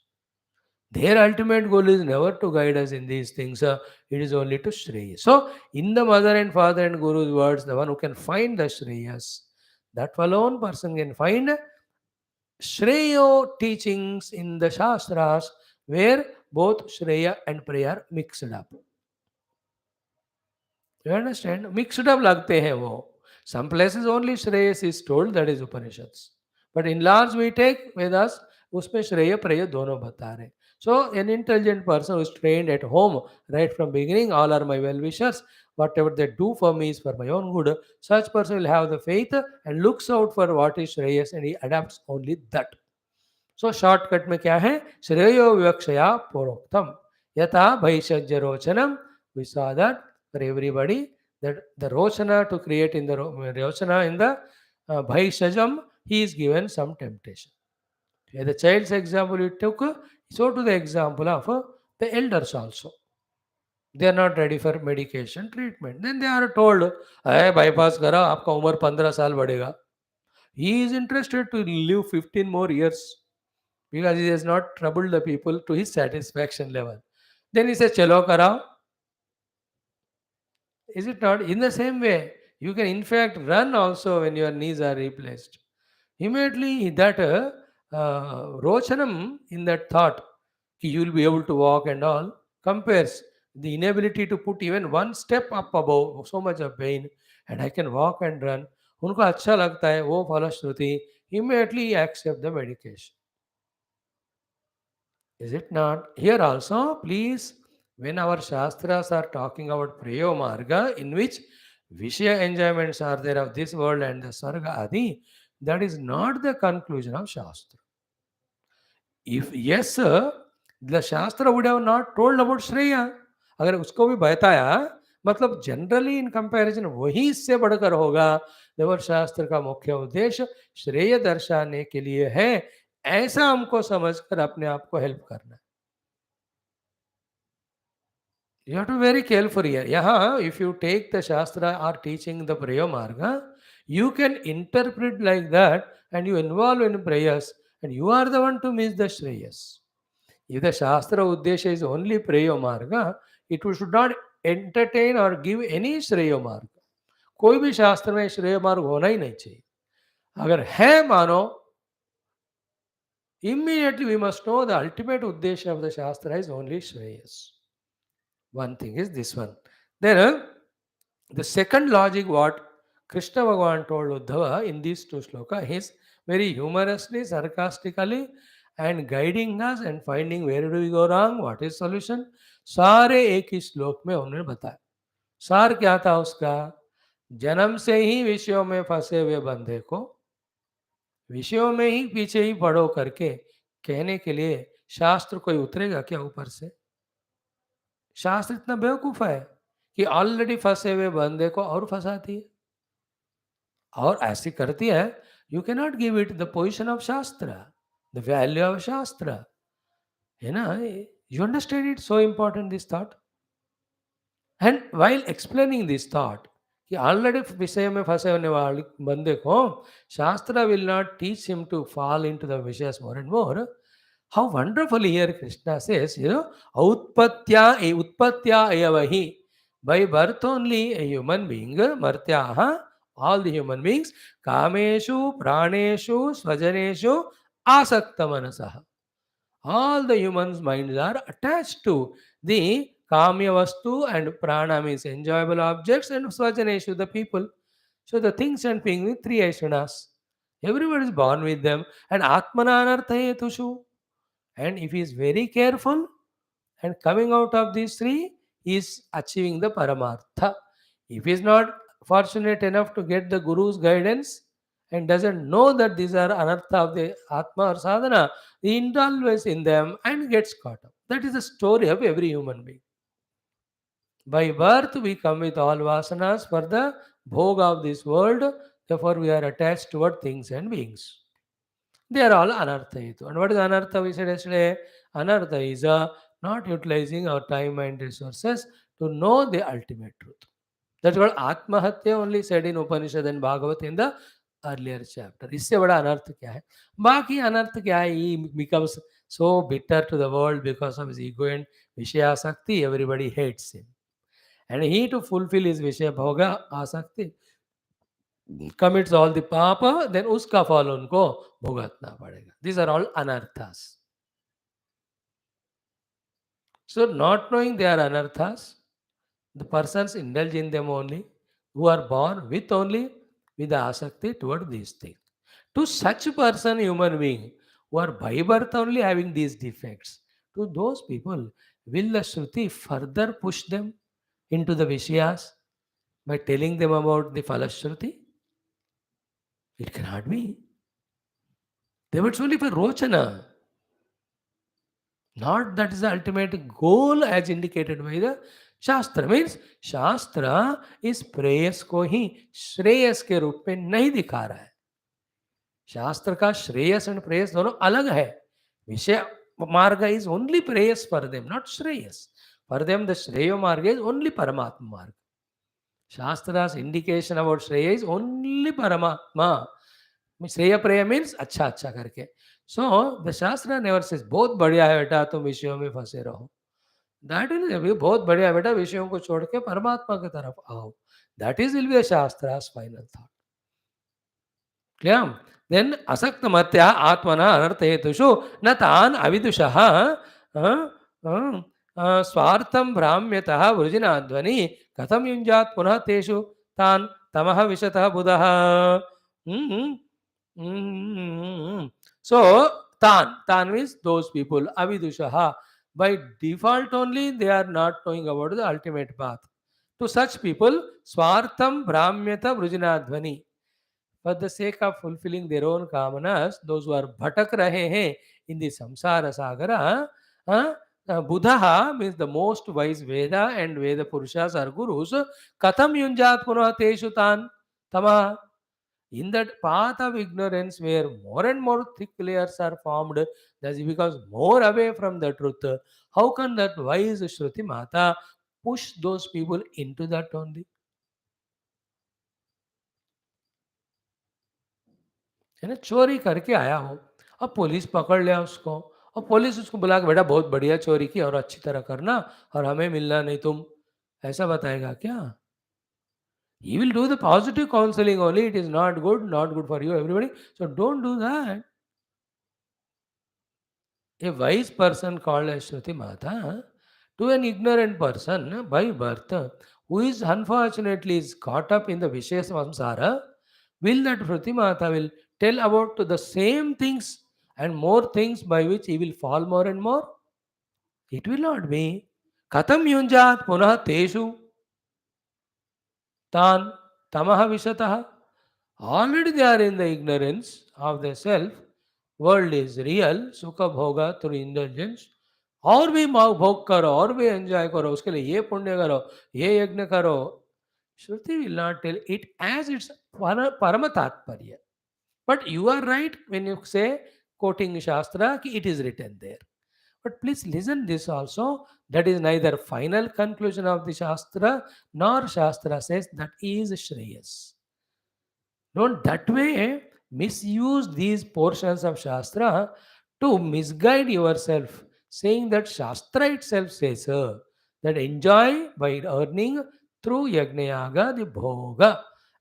Speaker 1: Their ultimate goal is never to guide us in these things. It is only to Shreya. So, in the mother and father and Guru's words, the one who can find the Shreyas, that alone person can find Shreyo teachings in the Shastras, where both Shreya and prayer mixed up. You understand? Mixed up lagte hain wo. Some places only Shreyas is told, that is Upanishads. But in large we take Vedas, उसमें श्रेय प्रेय दोनों बता रहे. So an intelligent person who is trained at home right from beginning, all are my well wishers. Whatever they do for me is for my own good. Such person will have the faith and looks out for what is Shreyas and he adapts only that. So shortcut में क्या है? श्रेयो विवक्षया पूर्वोक्तम यथा भैषज्य रोचनम. We saw that for everybody, that the rochana to create in the rochana in the bhaishajam, he is given some temptation. The child's example you took, so to the example of the elders also. They are not ready for medication treatment. Then they are told, "Hey, bypass करा, आपका उम्र 15 साल बढ़ेगा." He is interested to live 15 more years because he has not troubled the people to his satisfaction level. Then he says, "Chalo karao." Is it not? In the same way, you can in fact run also when your knees are replaced. Immediately that Rochanam in that thought, you will be able to walk and all, compares the inability to put even one step up above so much of pain, and I can walk and run. उनको अच्छा लगता है वो फलश्रुति, immediately accept the medication. Is it not? Here also, please, when our Shastras are talking about Prayo Marga, in which Vishya enjoyments are there of this world and the Sarga Adi. That is not the conclusion of Shastra. If yes, the Shastra would have not told about Shreya. अगर उसको भी बताया मतलब generally in comparison वही इससे बढ़कर होगा। देवर शास्त्र का मुख्य उद्देश्य श्रेय दर्शाने के लिए है, ऐसा हमको समझकर अपने आप को हेल्प करना। You have to be very careful here. Yeah, if you take the Shastra or teaching the prayer marga, you can interpret like that and you involve in prayers and you are the one to miss the Shreyas. If the Shastra Uddesha is only prayer marga, it should not entertain or give any Shreya marga. कोई भी शास्त्र में श्रेय मार्ग होना ही नहीं चाहिए। अगर है मानो, immediately we must know the ultimate uddesha of the Shastra is only Shreyas. One thing is this one. Then the second logic what Krishna Bhagavan told Uddhava in these two slokas is very humorously, sarcastically and guiding us and finding where do we go wrong, what is solution. सारे एक ही श्लोक में उन्होंने बताया। सार क्या था उसका? जन्म से ही विषयों में फंसे हुए बंदे को विषयों में ही पीछे ही पड़ो करके कहने के लिए शास्त्र कोई उतरेगा क्या ऊपर से? शास्त्र इतना बेवकूफ है कि ऑलरेडी फंसे हुए बंदे को और फंसाती है और ऐसी करती है। You can not give it the position of shastra, the value of shastra, है ना? You understand it so important this thought. And while explaining this thought कि ऑलरेडी विषय में फंसे होने वाले बंदे को shastra will not teach him to fall into the विषयस more and more. How wonderfully here Krishna says, utpatya ayavahi. By birth only a human being, martyaha, all the human beings, kameshu, praneshu, svajaneshu, asakta manasaha. All the humans' minds are attached to the kamya vastu and prana means enjoyable objects and svajaneshu, the people. So the things and beings with three aishanas. Everyone is born with them. And atmana anarthayetushu. And if he is very careful and coming out of these three, he is achieving the Paramartha. If he is not fortunate enough to get the Guru's guidance and doesn't know that these are anartha of the Atma or Sadhana, he indulges in them and gets caught up. That is the story of every human being. By birth, we come with all vasanas for the bhoga of this world, therefore, we are attached toward things and beings. They are all anartha. And what is anartha? We said yesterday, anartha is not utilizing our time and resources to know the ultimate truth. That's what Atmahatya only said in Upanishad and Bhagavatam in the earlier chapter. इससे बड़ा अनर्थ क्या है? बाकी अनर्थ क्या है? He becomes so bitter to the world because of his ego and Vishaya Asakti. Everybody hates him. And he to fulfill his Vishaya Bhoga Asakti commits all the papa, then uska फल उनको भुगतना पड़ेगा. These are all anarthas. So not knowing they are anarthas, the persons indulge in them only, who are born with only with the asakti toward these things. To such person, human being, who are by birth only having these defects, to those people, will the Shruti further push them into the Vishyas by telling them about the Falashruti? It cannot be. They were only for Rochana. Not that is the ultimate goal as indicated by the Shastra. Means Shastra is प्रेयस को ही श्रेयस के रूप में नहीं दिखा रहा है। शास्त्र का श्रेयस एंड प्रेयस दोनों अलग है। विषय मार्ग is only प्रेयस for them, not Shreyas. For them the श्रेय मार्ग is only परमात्मा मार्ग. Shastra's indication about Shreya is only Paramatma. Shreya Preya means अच्छा अच्छा करके. So the Shastra never says बहुत बढ़िया है बेटा तुम विषयों में फंसे रहो. That is बहुत बढ़िया बेटा विषयों को छोड़ के परमात्मा की तरफ आओ. That is will be the Shastra's final thought. Clear? Then asakta matya atmana anarthetushu na tan avidushaha स्वार्थम भ्राम्यतः वृजिनाध्वनि कथम युञ्जात् पुनः तेषु तान् तमः विशतः बुधः. So tan means those people avidushaha. By default only they are not knowing about the ultimate path. To such people Swartham Brahmyata Vrujinadvani. For the sake of fulfilling their own kamanas, those who are bhatak rahe hain in the samsara sagara, uh, Buddha means the most wise Veda and Veda Purushas or Gurus, Katham Yunjat Punah Teshu Tan Tama. In that path of ignorance where more and more thick layers are formed, that's because more away from the truth, how can that wise Shruti Mata push those people into that only? है ना, चोरी करके आया हो, अब police पकड़ लिया उसको, और पुलिस उसको बुला के बेटा बहुत बढ़िया चोरी की और अच्छी तरह करना और हमें मिलना नहीं तुम, ऐसा बताएगा क्या? He will do the positive counseling only. It is not good for you, everybody. So don't do that. A wise person called as Shruti Mata to an ignorant person by birth who is unfortunately is caught up in the Vishaya Samsara, will that Shruti Mata will tell about the same things and more things by which he will fall more and more? It will not be. Katham yunjat punah teshu tan tamaha vishatah. Already they are in the ignorance of the self. World is real, sukha bhoga through indulgence. और भी भोग करो और भी enjoy करो, उसके लिए ये पुण्य करो, ये यज्ञ करो. Shruti will not tell it as it's param tatparya. But you are right when you say quoting shastra ki it is written there. But please listen this also, that is neither final conclusion of the shastra nor shastra says that is shreyas. Don't that way misuse these portions of Shastra to misguide yourself, saying that Shastra itself says that enjoy by earning through Yagnayaga the Bhoga.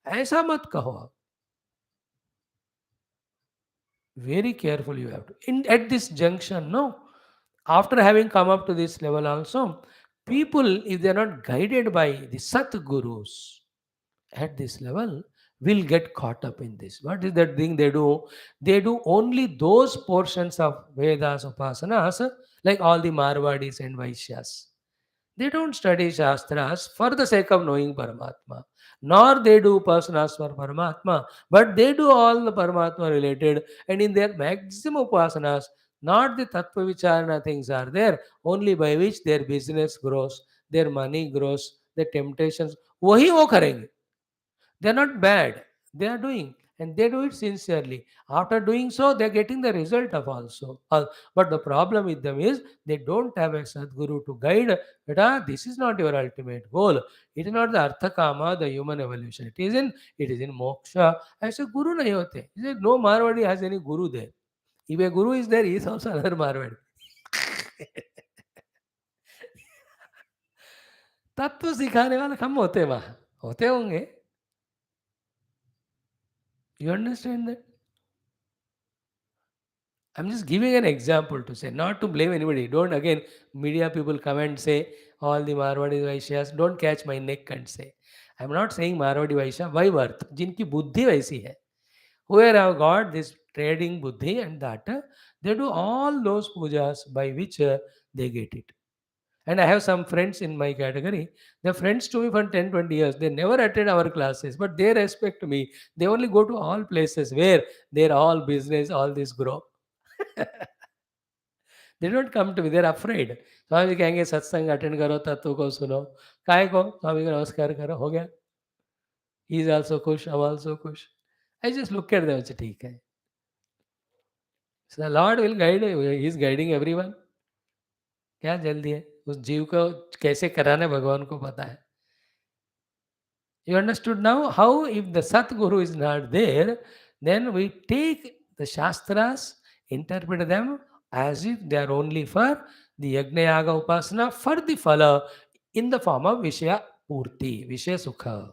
Speaker 1: ऐसा मत कहो आप. Very careful you have to. At this junction, no. After having come up to this level also, people, if they are not guided by the Sat Gurus, at this level will get caught up in this. What is that thing they do? They do only those portions of Vedas, Upasanas, like all the Marwadis and Vaishyas. They don't study Shastras for the sake of knowing Paramatma, nor they do Upasanas for Paramatma, but they do all the Paramatma related, and in their maximum Upasanas, not the Tattva Vicharana things are there, only by which their business grows, their money grows, their temptations. वही वो करेंगे. They are not bad. They are doing. And they do it sincerely. After doing so, they are getting the result of also. But the problem with them is they don't have a Sadguru to guide. Beta, this is not your ultimate goal. It is not the Artha Kama, the human evolution. It is in moksha. I say Guru nahi hote. He said, no Marwadi has any Guru there. If a Guru is there, he is also another Marwadi. तत्व सिखाने वाले कम होते वहां, होते होंगे. You understand that? I'm just giving an example to say, not to blame anybody. Don't again, media people come and say, all the Marwadi Vaishyas, don't catch my neck and say. I'm not saying Marwadi Vaishya, by birth, जिनकी बुद्धि वैसी है. Whoever have got this trading buddhi and that, they do all those pujas by which they get it. And I have some friends in my category. They're friends to me for 10, 20 years. They never attend our classes, but they respect me. They only go to all places where they're all business, all this grow. They don't come to me, they're afraid. Swami ji कहेंगे सत्संग attend करो, तत्व को सुनो. काय को स्वामी को नमस्कार करो, हो गया. He is also खुश, I'm also खुश. I just look at them, अच्छा ठीक है. So the Lord will guide you. He is guiding everyone. क्या जल्दी है? उस जीव को कैसे कराना है भगवान को पता है. You understood now how if the Satguru is not there, then we take the Shastras, interpret them as if they are only for the Yajna Yaga Upasana, for the Phala in the form of Vishaya Purti, Vishaya Sukha.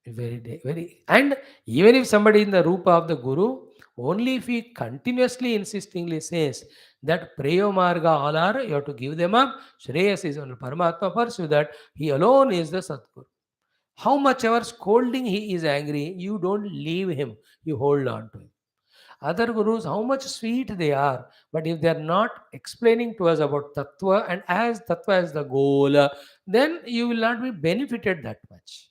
Speaker 1: Very, and even if somebody in the Rupa of the Guru, only if he continuously insistingly says that Preyo Marga all are, you have to give them up, Shreyas is only Paramatma, pursue that, he alone is the Satguru. How much ever scolding he is angry, you don't leave him, you hold on to him. other gurus, how much sweet they are, but if they are not explaining to us about tattva and as tattva as the goal, then you will not be benefited that much.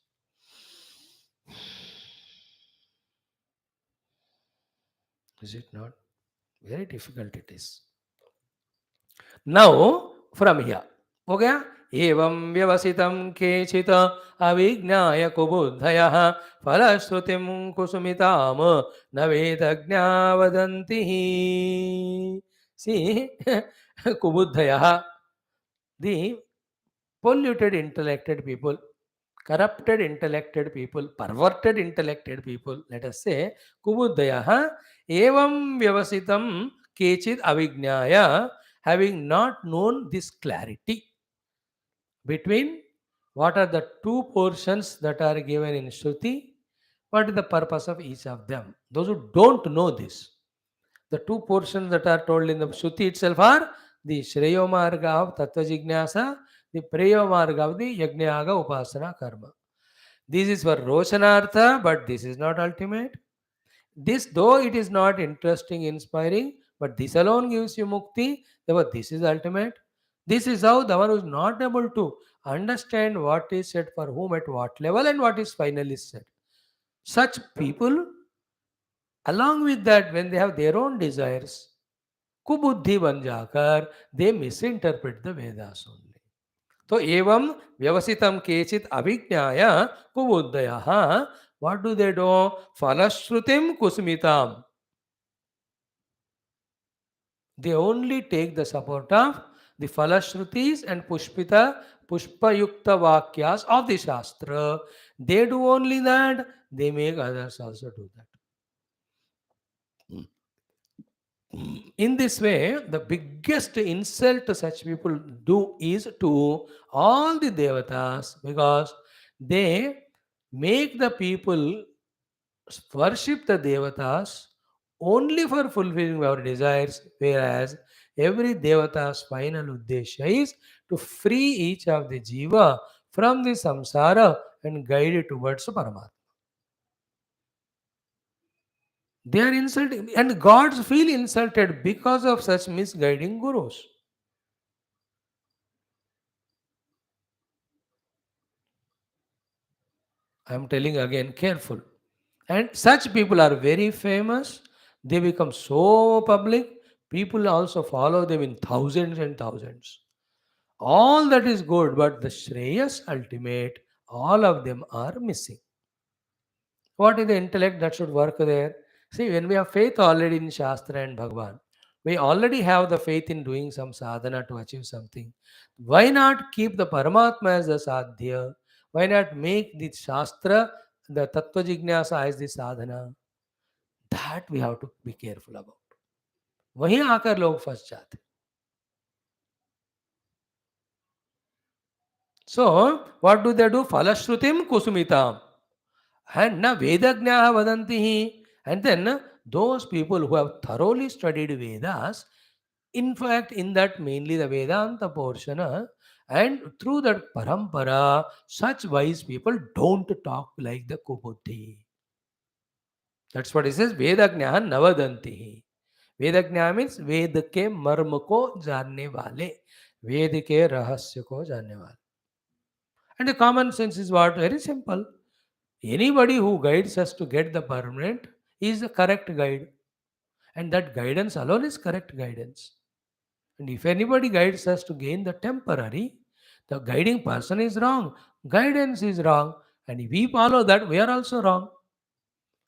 Speaker 1: Is it not? Very difficult it is. Now, from here, हो गया. एवं व्यवसितं केचित् अविज्ञाय कुबुद्धयः फलश्रुतिं कुसुमिताम न वेदज्ञा वदन्ति. See, कुबुद्धयः, the polluted intellected people, corrupted intellected people, perverted intellected people, let us say, kubuddhayaha, evam vyavasitam kechid avijnaya, having not known this clarity between what are the two portions that are given in Shruti, what is the purpose of each of them. Those who don't know this, the two portions that are told in the Shruti itself are the Shreyo Marga of Tattva Jignasa, the Preyo Marga of the Yajnayaga Upasana Karma. This is for Roshanartha, but this is not ultimate. This, though it is not interesting, inspiring, but this alone gives you mukti, therefore this is ultimate. This is how the one who is not able to understand what is said for whom at what level and what is finally said. Such people, along with that, when they have their own desires, कुबुद्धि बन जाकर they misinterpret the Vedas only. तो एवं व्यवसितम केचित अभिज्ञाय कुबुद्धयः, what do they do? फलश्रुतिम कुसुमिताम. They only take the support of the falashrutis and pushpayukta vakyas of the shastra. They do only that, they make others also do that. In this way, the biggest insult such people do is to all the devatas, because they make the people worship the devatas only for fulfilling our desires, whereas every devata's final uddesha is to free each of the jiva from the samsara and guide it towards Paramatma. They are insulting, and gods feel insulted because of such misguiding gurus. I am telling again, careful. And such people are very famous. They become so public. People also follow them in thousands and thousands. All that is good, but the Shreyas ultimate, all of them are missing. What is the intellect that should work there? See, when we have faith already in Shastra and Bhagavan, we already have the faith in doing some sadhana to achieve something. Why not keep the Paramatma as the sadhya? Why not make the Shastra, the Tattva Jignasa as the sadhana? That we have to be careful about. वहीं आकर लोग फंस जाते. So, what do they do? Falashrutim kusumitam. And na Vedajnaha vadantihi. And then those people who have thoroughly studied Vedas, in fact, in that mainly the Vedanta portion, and through that parampara, such wise people don't talk like the Kubuddhi. That's what it says, Vedajnaha navadantihi. वेदज्ञा means Veda के मर्म को जानने वाले, वेद के रहस्य को जानने वाले. And the common sense is what? Very simple. Anybody who guides us to get the permanent is the correct guide. And that guidance alone is correct guidance. And if anybody guides us to gain the temporary, the guiding person is wrong. Guidance is wrong. And if we follow that, we are also wrong.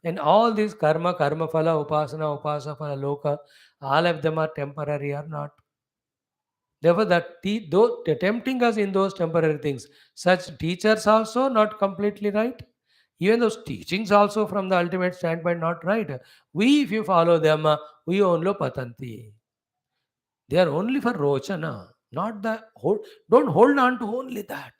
Speaker 1: And all these karma, karma phala, upasana, upasa phala, loka, all of them are temporary or not. Therefore, though tempting us in those temporary things, such teachers also not completely right. Even those teachings also from the ultimate standpoint not right. We, if you follow them, we only patanti. They are only for rochana, not the hold. Don't hold on to only that.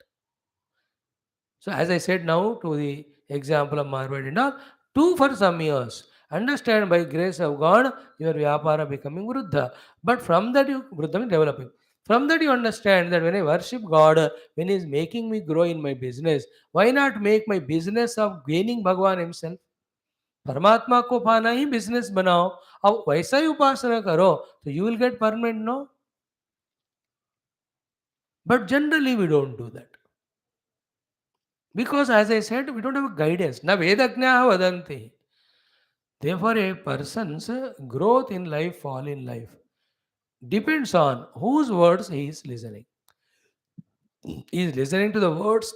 Speaker 1: So, as I said now to the example of Marwad and all, do for some years. Understand by grace of God, your vyapara becoming Vruddha. But from that, Vruddha means developing. From that, you understand that when I worship God, when He is making me grow in my business, why not make my business of gaining Bhagavan Himself? परमात्मा को पाना ही business बनाओ, अब वैसा ही उपासना करो, तो you will get permanent, no? But generally we don't do that. Because as I said, we don't have a guidance. Na vedajnaha vadanti. Therefore, a person's growth in life, fall in life, depends on whose words he is listening. He is listening to the words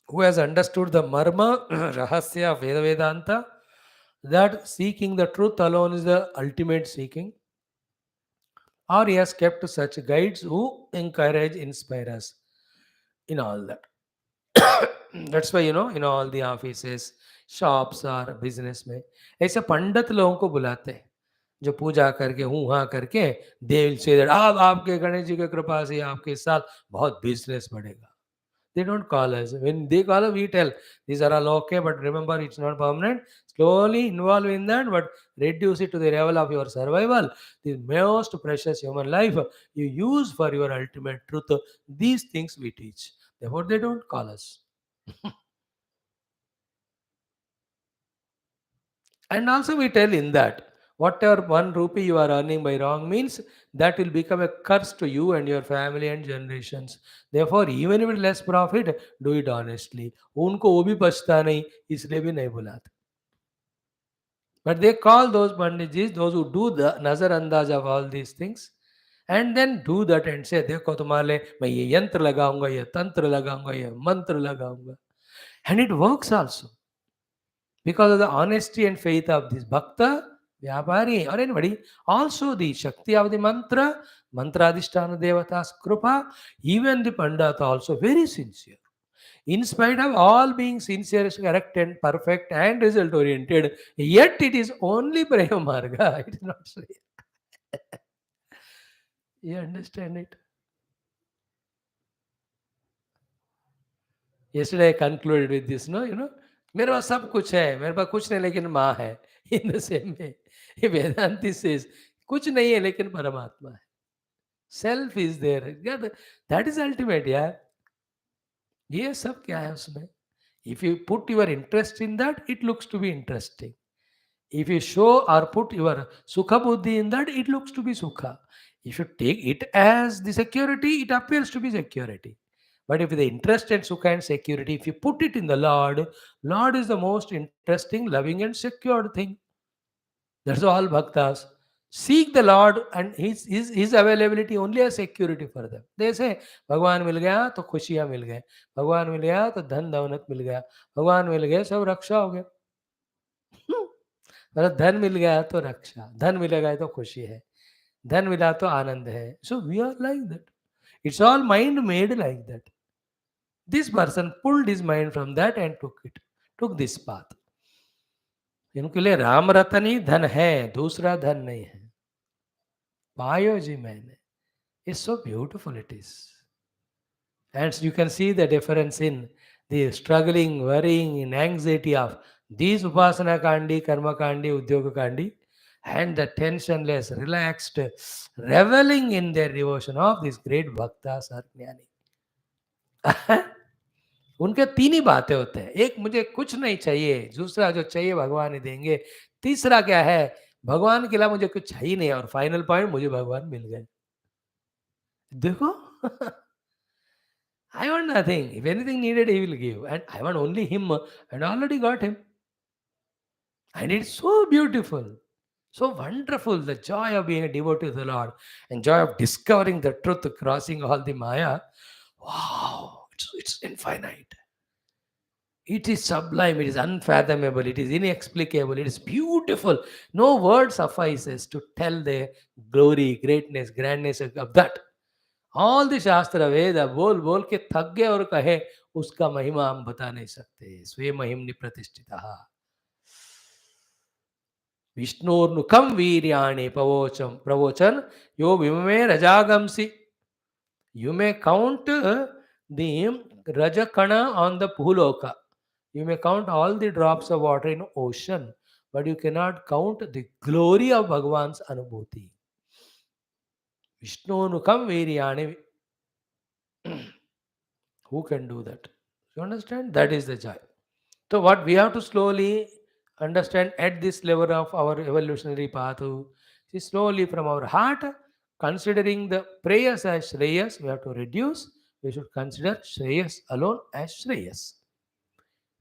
Speaker 1: who has understood the marma, rahasya of Veda Vedanta, that seeking the truth alone is the ultimate seeking, or he has kept such guides who encourage, inspire us in all that. That's why, in all the offices, shops और business में ऐसे पंडित लोगों को बुलाते हैं, जो पूजा करके हूँ हाँ करके दे विल से दैट अब आपके गणेश जी की कृपा से आपके साथ बहुत बिजनेस बढ़ेगा. They don't call us. When they call us, we tell these are all okay, but remember it's not permanent. Slowly involve in that, but reduce it to the level of your survival. The most precious human life you use for your ultimate truth. These things we teach. Therefore, they don't call us. And also we tell in that whatever 1 rupee you are earning by wrong means, that will become a curse to you and your family and generations. Therefore, even if it less profit, do it honestly. उनको वो भी बचता नहीं, इसलिए भी नहीं बुलाते. But they call those panditjis, those who do the nazar andaz of all these things, and then do that and say, देखो तुम्हारे मैं ये यंत्र लगाऊंगा, ये तंत्र लगाऊंगा, ये मंत्र लगाऊंगा. And it works also. Because of the honesty and faith of this bhakta, vyapari, or anybody, also the shakti of the mantra, mantradhisthana devatas krupa, even the pandita also very sincere. In spite of all being sincere, correct and perfect and result oriented, yet it is only Prema Marga. It is not so. You understand it? Yesterday I concluded with this, no, मेरे पास सब कुछ है, मेरे पास कुछ नहीं लेकिन माँ है. In the same way, Vedanti says, कुछ नहीं है लेकिन परमात्मा है. Self is there. Yeah, that is ultimate, yeah. ये सब क्या है उसमें? If you put your interest in that, it looks to be interesting. If you show or put your sukha buddhi in that, it looks to be sukha. If you take it as the security, it appears to be security. But if the interest and sukha and security, if you put it in the Lord, Lord is the most interesting, loving and secured thing. That's all bhaktas. Seek the Lord and his availability only as security for them. They say, भगवान मिल गया तो खुशियां मिल गए, भगवान मिल गया तो धन दौलत मिल गया, भगवान मिल गए सब रक्षा हो गया. मतलब धन मिल गया तो रक्षा, धन मिलेगा तो खुशी है, धन मिला तो आनंद है. So we are like that. It's all mind made like that. This person pulled his mind from that and took this path. इनके लिए राम रतन ही धन है, दूसरा धन नहीं है. पायो जी मैंने. It's so beautiful it is. And you can see the difference in the struggling, worrying, and anxiety of these Upasana Kandi, Karma Kandi, Udyoga Kandi, and the tensionless, relaxed, reveling in their devotion of these great Bhaktas or Jnani. उनके तीन ही बातें होते हैं. एक, मुझे कुछ नहीं चाहिए. दूसरा, जो चाहिए भगवान ही देंगे. तीसरा क्या है? भगवान के अलावा मुझे कुछ चाहिए नहीं. और फाइनल पॉइंट, मुझे भगवान मिल गए. देखो. I want nothing. If anything needed, he will give. And I want only him. And I already got him. And it's so beautiful. So wonderful. The joy of being a devotee to the Lord. And joy of discovering the truth, crossing all the Maya. Wow. It's infinite. It is sublime. It is unfathomable. It is inexplicable. It is beautiful. No word suffices to tell the glory, greatness, grandness of that. All the शास्त्र वेद बोल बोल के थक गए और कहे उसका महिमा हम बता नहीं सकते. स्वे महिमनि प्रतिष्ठिता विष्णुर्नुकम वीर्याणि पवोचम प्रवोचन यो विमे रजागमसी. You may count the Rajakana on the Bhuloka. You may count all the drops of water in ocean, but you cannot count the glory of Bhagavan's Anubhuti. Vishnu Nukam Viryani. Who can do that? You understand? That is the joy. So what we have to slowly Understand at this level of our evolutionary path. See, slowly from our heart, considering the prayers as Shreyas, we have to reduce. We should consider Shreyas alone as Shreyas.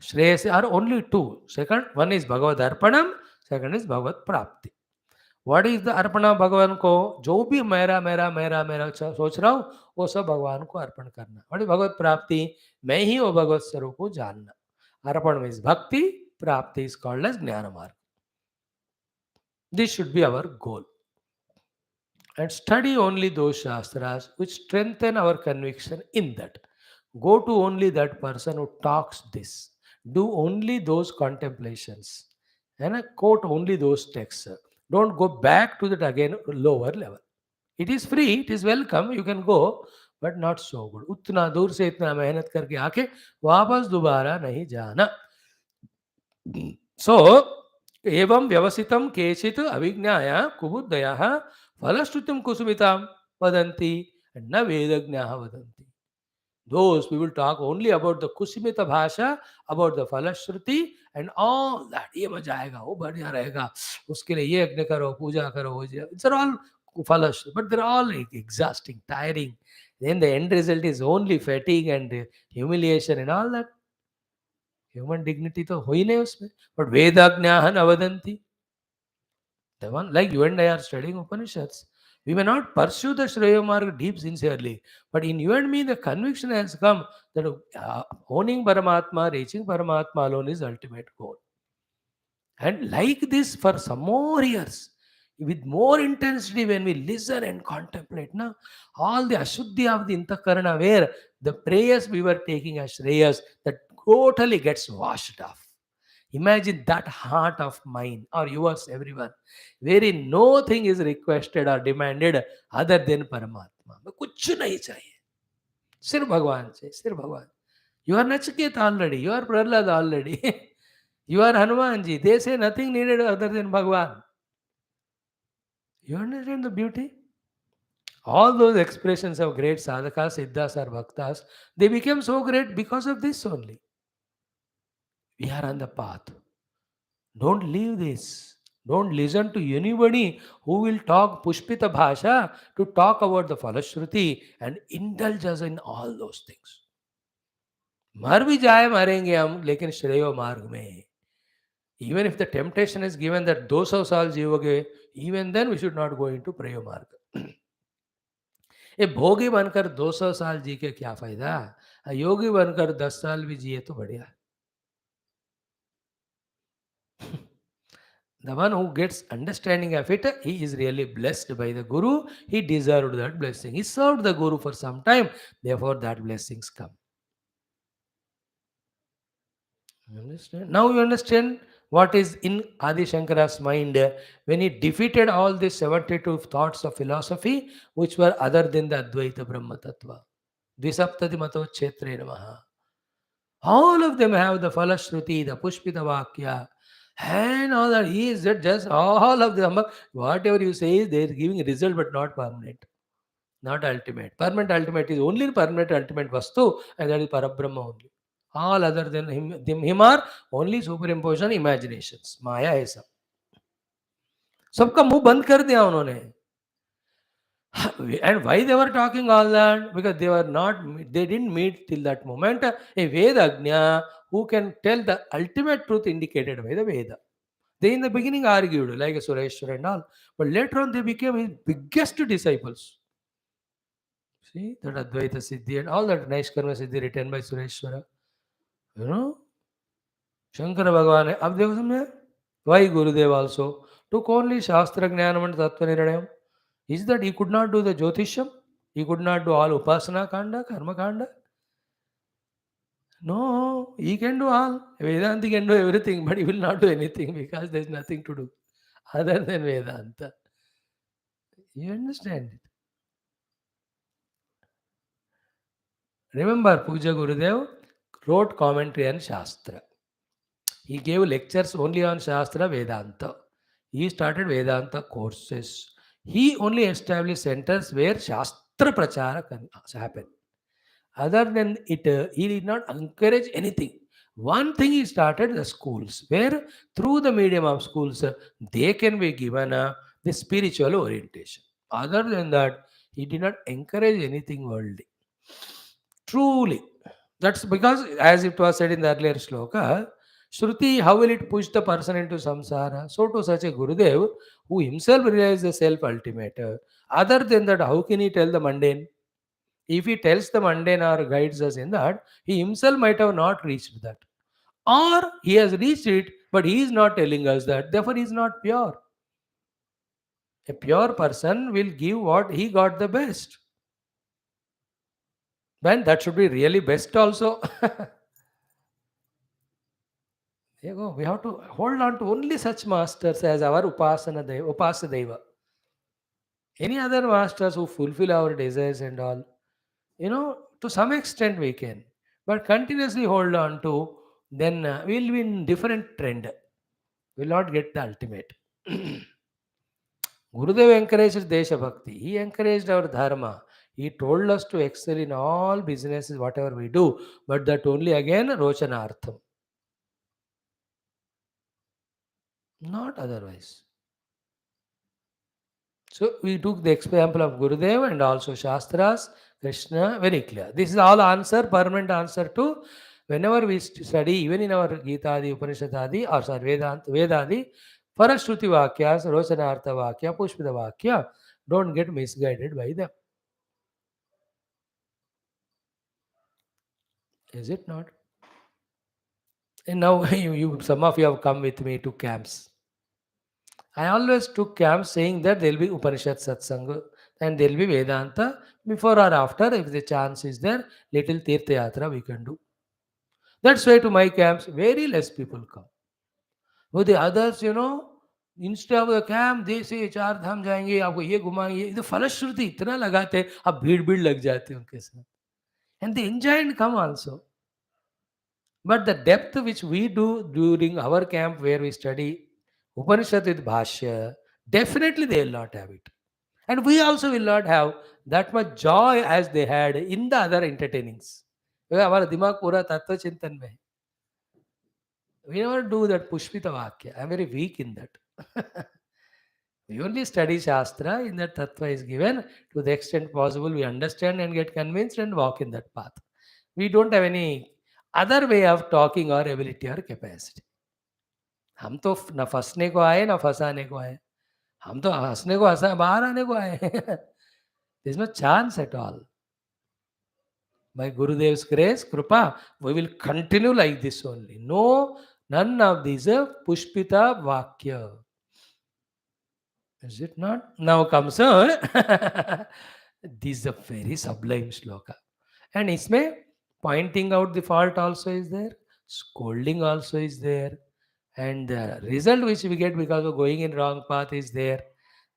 Speaker 1: Shreyas are only two. Second, one is Bhagavad Arpanam, second is Bhagavad Prapti. What is the Arpana भगवान को? जो भी मेरा मेरा मेरा मेरा सोच रहा हूँ वो सब भगवान को अर्पण करना. व्हाट इज भगवत प्राप्ति? मैं ही वो भगवत स्वरूप को जानना. अर्पण मीन्स भक्ति, प्राप्ति इज कॉल्ड एज ज्ञान मार्ग. This should be our goal. And study only those shastras which strengthen our conviction in that. Go to only that person who talks this. Do only those contemplations. And quote only those texts. Don't go back to that again lower level. It is free, it is welcome, you can go, but not so good. उतना दूर से इतना मेहनत करके आके वापस दोबारा नहीं जाना. सो एवं व्यवसितं केचित् अविज्ञाय कुबुद्धयः फलश्रुतिं कुसुमितां वदन्ति न वेदज्ञाः वदन्ति. Those we will talk only about the कुसुमित भाषा, about the फलश्रुति and all that. ये मजा आएगा, वो बढ़िया रहेगा, उसके लिए ये यज्ञ करो, पूजा करो, it's all फलश्रुति, but they're all exhausting, tiring. Then the end result is only fatigue and humiliation and all that. Human dignity तो हो ही नहीं उसमें. But वेदाज्ञाः न वदन्ति. The one like you and I are studying Upanishads. We may not pursue the Shreya Marg deep sincerely, but in you and me, the conviction has come that owning Paramatma, reaching Paramatma alone is ultimate goal. And like this for some more years, with more intensity when we listen and contemplate, na, all the Ashuddhi of the Intakarana, where the prayers we were taking as Shreyas, that totally gets washed off. Imagine that heart of mine or yours, everyone, wherein nothing is requested or demanded other than Paramatma. कुछ नहीं चाहिए, सिर्फ भगवान से, सिर्फ भगवान. You are Nachiketa already, you are Prahlad already, you are Hanumanji. They say nothing needed other than Bhagwan. You understand the beauty? All those expressions of great sadhakas, siddhas or bhaktas, they became so great because of this only. We are on the path. Don't leave this. Don't listen to anybody who will talk Pushpita Bhasha to talk about the Falashruti and indulge us in all those things. मर भी जाए मरेंगे हम, लेकिन श्रेयो मार्ग में. Even if the temptation is given that 200 साल जीवोगे, even then we should not go into प्रेयो मार्ग. ये भोगी बनकर 200 साल जी के क्या फायदा? योगी बनकर 10 साल भी जिए तो बढ़िया. The one who gets understanding of it, he is really blessed by the Guru. He deserved that blessing. He served the Guru for some time. Therefore, that blessings come. You understand? Now you understand what is in Adi Shankara's mind when he defeated all these 72 thoughts of philosophy which were other than the Advaita Brahma Tattva. Dvisaptati Mato Kshetre Namaha. All of them have the Falashruti, the Pushpita Vakya, and all that. He is just all of them. Whatever you say, they are giving a result but not permanent, not ultimate. Permanent ultimate is only permanent ultimate Vastu, and that is Parabrahma only. All other than him are only superimposition imaginations. Maya है सब. सबका मुंह बंद कर दिया उन्होंने. And why they were talking all that? Because they didn't meet till that moment a Vedagnya who can tell the ultimate truth indicated by the Veda. They in the beginning argued like a Sureshwara and all, but later on they became his biggest disciples. See that Advaita Siddhi and all that nice Karma Siddhi written by Sureshwara. You know, Shankara Bhagavan, अब देखो समझे? Why Gurudev also took only Shastra Jnanam and Tattva Nirnayam? Is that he could not do the Jyotisham? He could not do all Upasana Kanda, Karma Kanda? No, he can do all. Vedanta can do everything, but he will not do anything because there is nothing to do other than Vedanta. You understand it? Remember, Puja Gurudev wrote commentary on Shastra. He gave lectures only on Shastra Vedanta. He started Vedanta courses. He only established centers where Shastra Prachara can happen. Other than it, he did not encourage anything. One thing he started the schools, where through the medium of schools, they can be given the spiritual orientation. Other than that, he did not encourage anything worldly. Truly. That's because, as it was said in the earlier sloka, Shruti, how will it push the person into samsara? So to such a Gurudev, who himself realized the self ultimate. Other than that, how can he tell the mundane? If he tells the mundane or guides us in that, he himself might have not reached that. Or he has reached it, but he is not telling us that. Therefore, he is not pure. A pure person will give what he got the best. Then that should be really best also. There you go. We have to hold on to only such masters as our Upasadeva. Any other masters who fulfill our desires and all, to some extent we can. But continuously hold on to, then we'll be in different trend. We'll not get the ultimate. Gurudev encouraged Desha Bhakti. He encouraged our Dharma. He told us to excel in all businesses, whatever we do, but that only again Rochanartham, not otherwise. So we took the example of Gurudev and also Shastras, Krishna, very clear. This is all answer, permanent answer to whenever we study, even in our Gita, Upanishad, or sorry, Vedadi, Parashruti Vakyas, Rochanartha Vakya, Pushpita Vakya, don't get misguided by them. Is it not? And now some of you have come with me to camps. I always took camps saying that there will be Upanishad Satsanga and there will be Vedanta before or after. If the chance is there, little Tirtha Yatra we can do. That's why to my camps, very less people come. With the others, instead of the camp, they say चार धाम जाएंगे आपको ये घुमाएंगे ये तो फलश्रुति इतना लगाते हैं अब भीड़ भीड़ लग जाते हैं उनके साथ and they enjoy and come also. But the depth which we do during our camp where we study Upanishad with Bhashya, definitely they will not have it. And we also will not have that much joy as they had in the other entertainings. क्योंकि हमारा दिमाग पूरा तत्व चिंतन में है. We never do that Pushpita Vakya. I am very weak in that. We only study Shastra, in that Tattva is given. To the extent possible, we understand and get convinced and walk in that path. We don't have any other way of talking or ability or capacity. हम तो न फंसने को आए न फंसाने को आए. हम तो हंसने को हंसा बाहर आने को आए. There's no chance at all. By Gurudev's grace, Krupa, we will continue like this only. No, none of these Pushpita Vakya. Is it not? Now comes this is a very sublime shloka. And isme pointing out the fault also is there, scolding also is there, and the result which we get because of going in wrong path is there.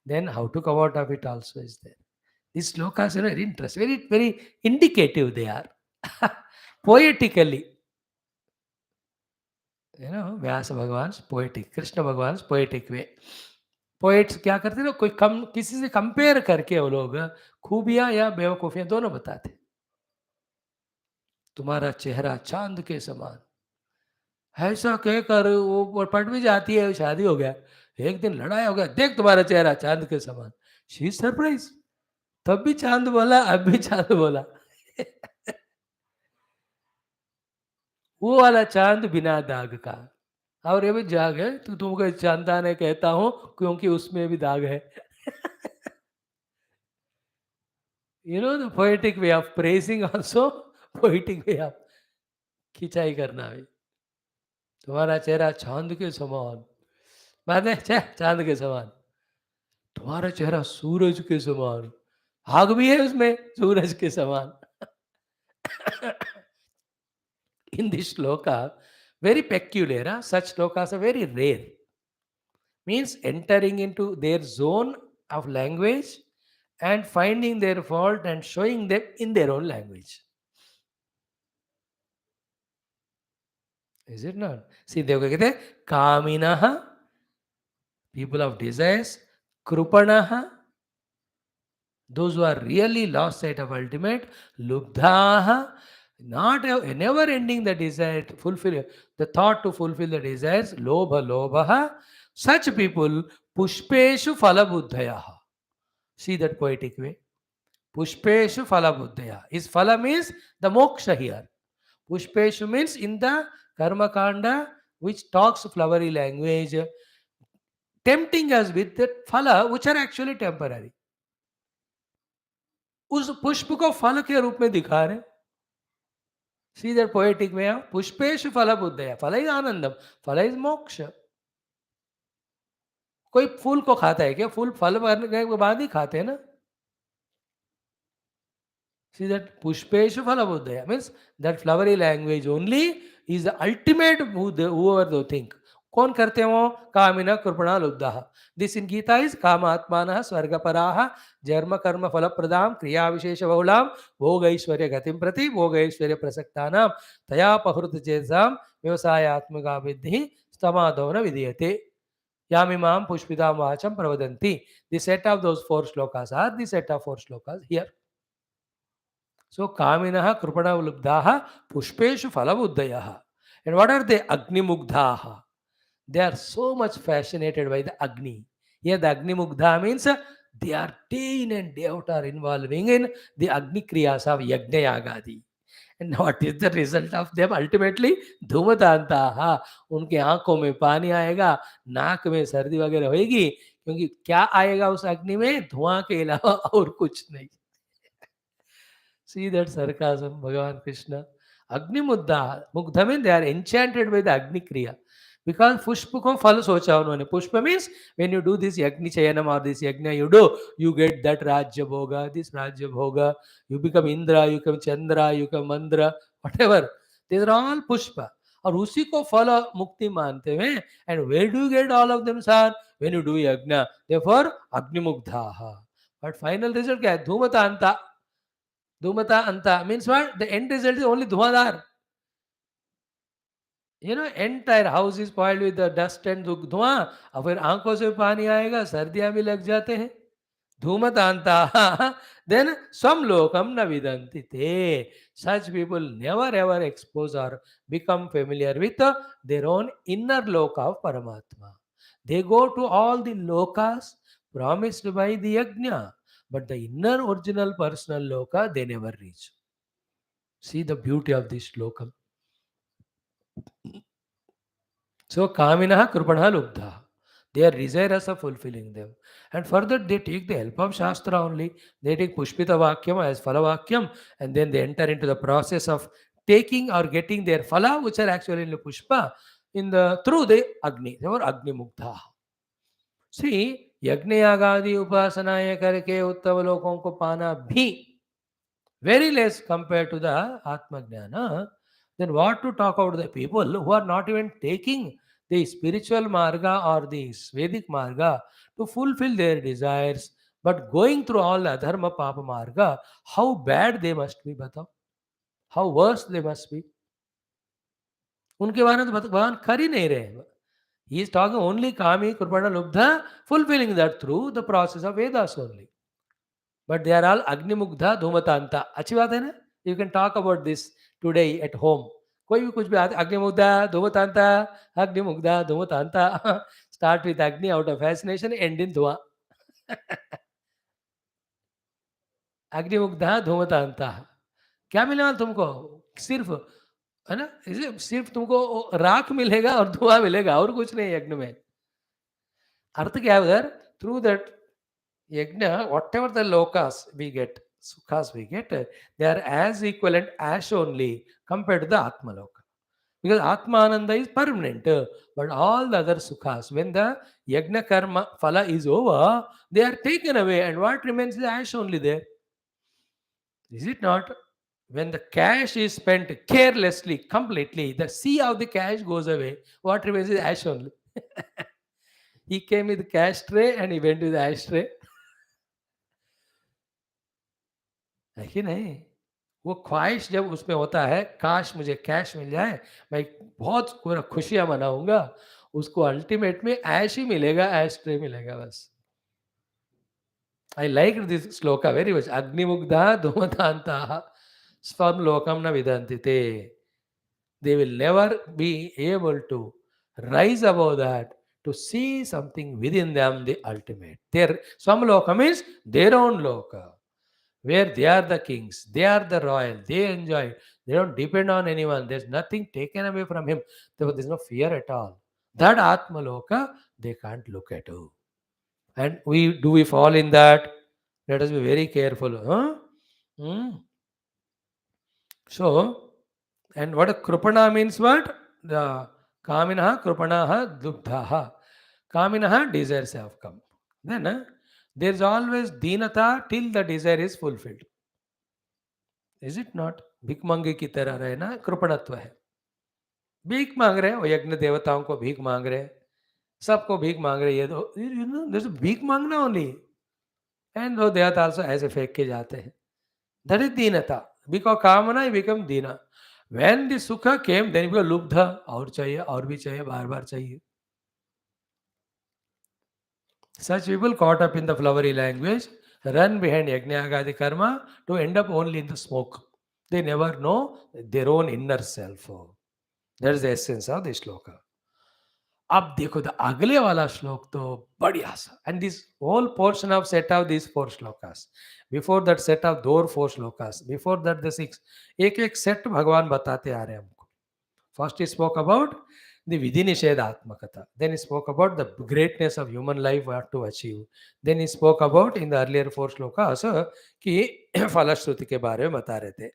Speaker 1: Then how to come out of it also is there. These slokas are very interesting, very, very indicative they are. Poetically. Vyasa Bhagavan's poetic, Krishna Bhagavan's poetic way. Poets क्या करते ना कोई कम किसी से compare करके वो लोग खूबियां या बेवकूफियां दोनों बताते. तुम्हारा चेहरा चांद के समान ऐसा कहकर वो पट भी जाती है शादी हो गया एक दिन लड़ाई हो गया देख तुम्हारा चेहरा चांद के समान शी इज सरप्राइज तब भी चांद बोला अब भी चांद बोला. वो वाला चांद बिना दाग का और ये भी दाग है तो तुमको चांदाने कहता हूं क्योंकि उसमें भी दाग है. The poetic way of praising also, poetic way of खिंचाई करना भी. तुम्हारा चेहरा चांद के समान बाद में चांद के समान तुम्हारा चेहरा सूरज के समान आग भी है उसमें सूरज के समान. In this shloka, very peculiar, such shlokas are very rare. Means entering into their zone of language and finding their fault and showing them in their own language. Is it not? See, देखो कहते हैं कामिनः, people of desires, कृपणः, those who are really lost sight of ultimate, lubdhaः, Not a never ending the desire to fulfill the thought to fulfill the desires. Lobha lobha. Such people pushpeshu phala buddhaya. See that poetic way. Pushpeshu phala buddhaya. Is phala means the moksha here. Pushpeshu means in the karma kanda which talks flowery language, tempting us with that phala which are actually temporary. उस पुष्प को फल के रूप में दिखा रहे. See that poetic way of पुष्पेषु फल बुद्धया. फल is आनंदम, फल is मोक्ष. कोई फूल को खाता है क्या? फूल फल भरने के बाद ही खाते हैं ना. See that pushpeshu phala buddhaya means that flowery language only is the ultimate whoever they think. कौन करते हैं वो? कामिना कृपणा लुब्धाः. This in Gita is कामात्मानः स्वर्गपराः जन्म कर्म फल प्रदाम क्रिया विशेष बहुलाम भोग ऐश्वर्य गतिम प्रति भोग ऐश्वर्य प्रसक्तानाम तया पहृत चेताम व्यवसायात्मका विद्धि स्तमादो न विधीयते. यामिमाम पुष्पिताम वाचम प्रवदन्ति. The set of those four shlokas are the set of four shlokas here. So Kaminaha Krupana Lubdaha Pushpeshu Phalabuddhayaha. And what are they? Agni Mugdhaha. They are so much fascinated by the Agni. Here the Agni Mugdha means they are day in and day out are involving in the Agni Kriyas of Yajna Yagadi. And what is the result of them? Ultimately, धूमतांता. उनके आंखों में पानी आएगा, नाक में सर्दी वगैरह होगी, क्योंकि क्या आएगा उस अग्नि में? धुआं के अलावा और कुछ नहीं. See that sarcasm, Bhagavan Krishna. Agni Mugdha. Mugdha means they are enchanted by the Agni Kriya. Because Pushpa ko phal socha unhone. Pushpa means when you do this Yagni Chayanam or this Yagna you do, you get that Rajya Bhoga, this Rajya Bhoga, you become Indra, you become Chandra, you become Mandra, whatever. These are all Pushpa. और उसी को फल मुक्ति मानते हैं. And where do you get all of them, sir? When you do Yagna. Therefore, Agni Mugdha. But final result क्या है? धूमतांता. Dhumata anta means what? The end result is only dhuadar. You know, entire house is spoiled with the dust and धुआं. और फिर आंखों से पानी आएगा, सर्दियां भी लग जाते हैं. धूमतांता. Then swam lokam na vidanti te. Such people never ever expose or become familiar with their own inner loka of Paramatma. They go to all the lokas promised by the yajna, but the inner original personal loka they never reach. See the beauty of this lokam. So Kaminaha Krupanaha Lubdha. They are desirous of fulfilling them. And further, they take the help of Shastra only. They take Pushpita Vakyam as Phala Vakyam, and then they enter into the process of taking or getting their Phala, which are actually in the Pushpa, through the Agni. They were Agni Mugdha. See, Yagni Agadi Upasana करके उत्तम लोगों को पाना भी very less compared to the Atma Jnana. Then what to talk about the people who are not even taking the spiritual marga or the Vedic marga to fulfill their desires, but going through all the adharma papa marga, how bad they must be, batao. How worse they must be. उनके बारे में तो भगवान कर ही नहीं रहे. He is talking only Kami, Krupana, Lubdha, fulfilling that through the process of Vedas only. But they are all Agni Mugdha, Dhumatanta. अच्छी बात है ना? You can talk about this today at home. कोई भी कुछ भी Agni Mugdha, Dhumatanta, Agni Mugdha, Dhumatanta. Start with Agni out of fascination, end in Dhua. Agni Mugdha, Dhumatanta. क्या मिलेगा तुमको? सिर्फ है ना, सिर्फ तुमको राख मिलेगा और धुआं मिलेगा और कुछ नहीं यज्ञ में. अर्थ क्या है उधर? Through that Yajna, whatever the lokas we get, sukhas we get, they are as equivalent as only compared to the Atma loka. Because Atma Ananda is permanent, but all the other sukhas, when the Yajna karma phala is over, they are taken away, and what remains is ash only there. Is it not? When the cash is spent carelessly, completely, the sea of the cash goes away, what remains is ash only. He came with the cash tray and he went with the ash tray. है कि नहीं? वो ख्वाहिश जब उसमें होता है, काश मुझे कैश मिल जाए, मैं बहुत पूरा खुशियाँ मनाऊँगा, उसको अल्टीमेट में ऐश ही मिलेगा, ऐश ट्रे मिलेगा बस. I liked this shloka very much. Agni Mugdha Dhumatanta. Svam lokam na vidanti te. They will never be able to rise above that to see something within them, the ultimate. Their Swamloka means their own loka, where they are the kings, they are the royal, they enjoy it. They don't depend on anyone. There's nothing taken away from him. There's no fear at all. That Atma Loka, they can't look at you. And we fall in that? Let us be very careful. Huh? Hmm. So, and what a krupana means what? The kaminaha, krupanaha, dubdhaha. Kaminaha, desires have come. Then there is always dinata till the desire is fulfilled. Is it not? भीख मांगे की तरह रहना कृपणत्व है. भीख मांग रहे हैं, वो यज्ञ देवताओं को भीख मांग रहे हैं, सबको भीख मांग रहे हैं. ये तो भीख मांगना ओनली. एंड वो देवता आल्सो ऐसे फेंक के जाते हैं. दैट इज दीनता. बिकॉज कामना become Dina. When the sukha came, then you lubdha, और चाहिए, और भी चाहिए, बार बार चाहिए. Such people caught up in the flowery language run behind yajna karma to end up only in the smoke. They never know their own inner self. That is the essence of this shloka. अब देखो the अगले वाला श्लोक तो बढ़िया सा. And this whole portion of set of this 4 shlokas. Before that set of दो 4 shlokas. Before that the 6. एक एक सेट भगवान बताते आ रहे हैं हमको. First he spoke about the Vidhi Nishedhatmakata. Then he spoke about the greatness of human life, what to achieve. Then he spoke about in the earlier 4 shlokas कि फलश्रुति के बारे में बता रहे थे.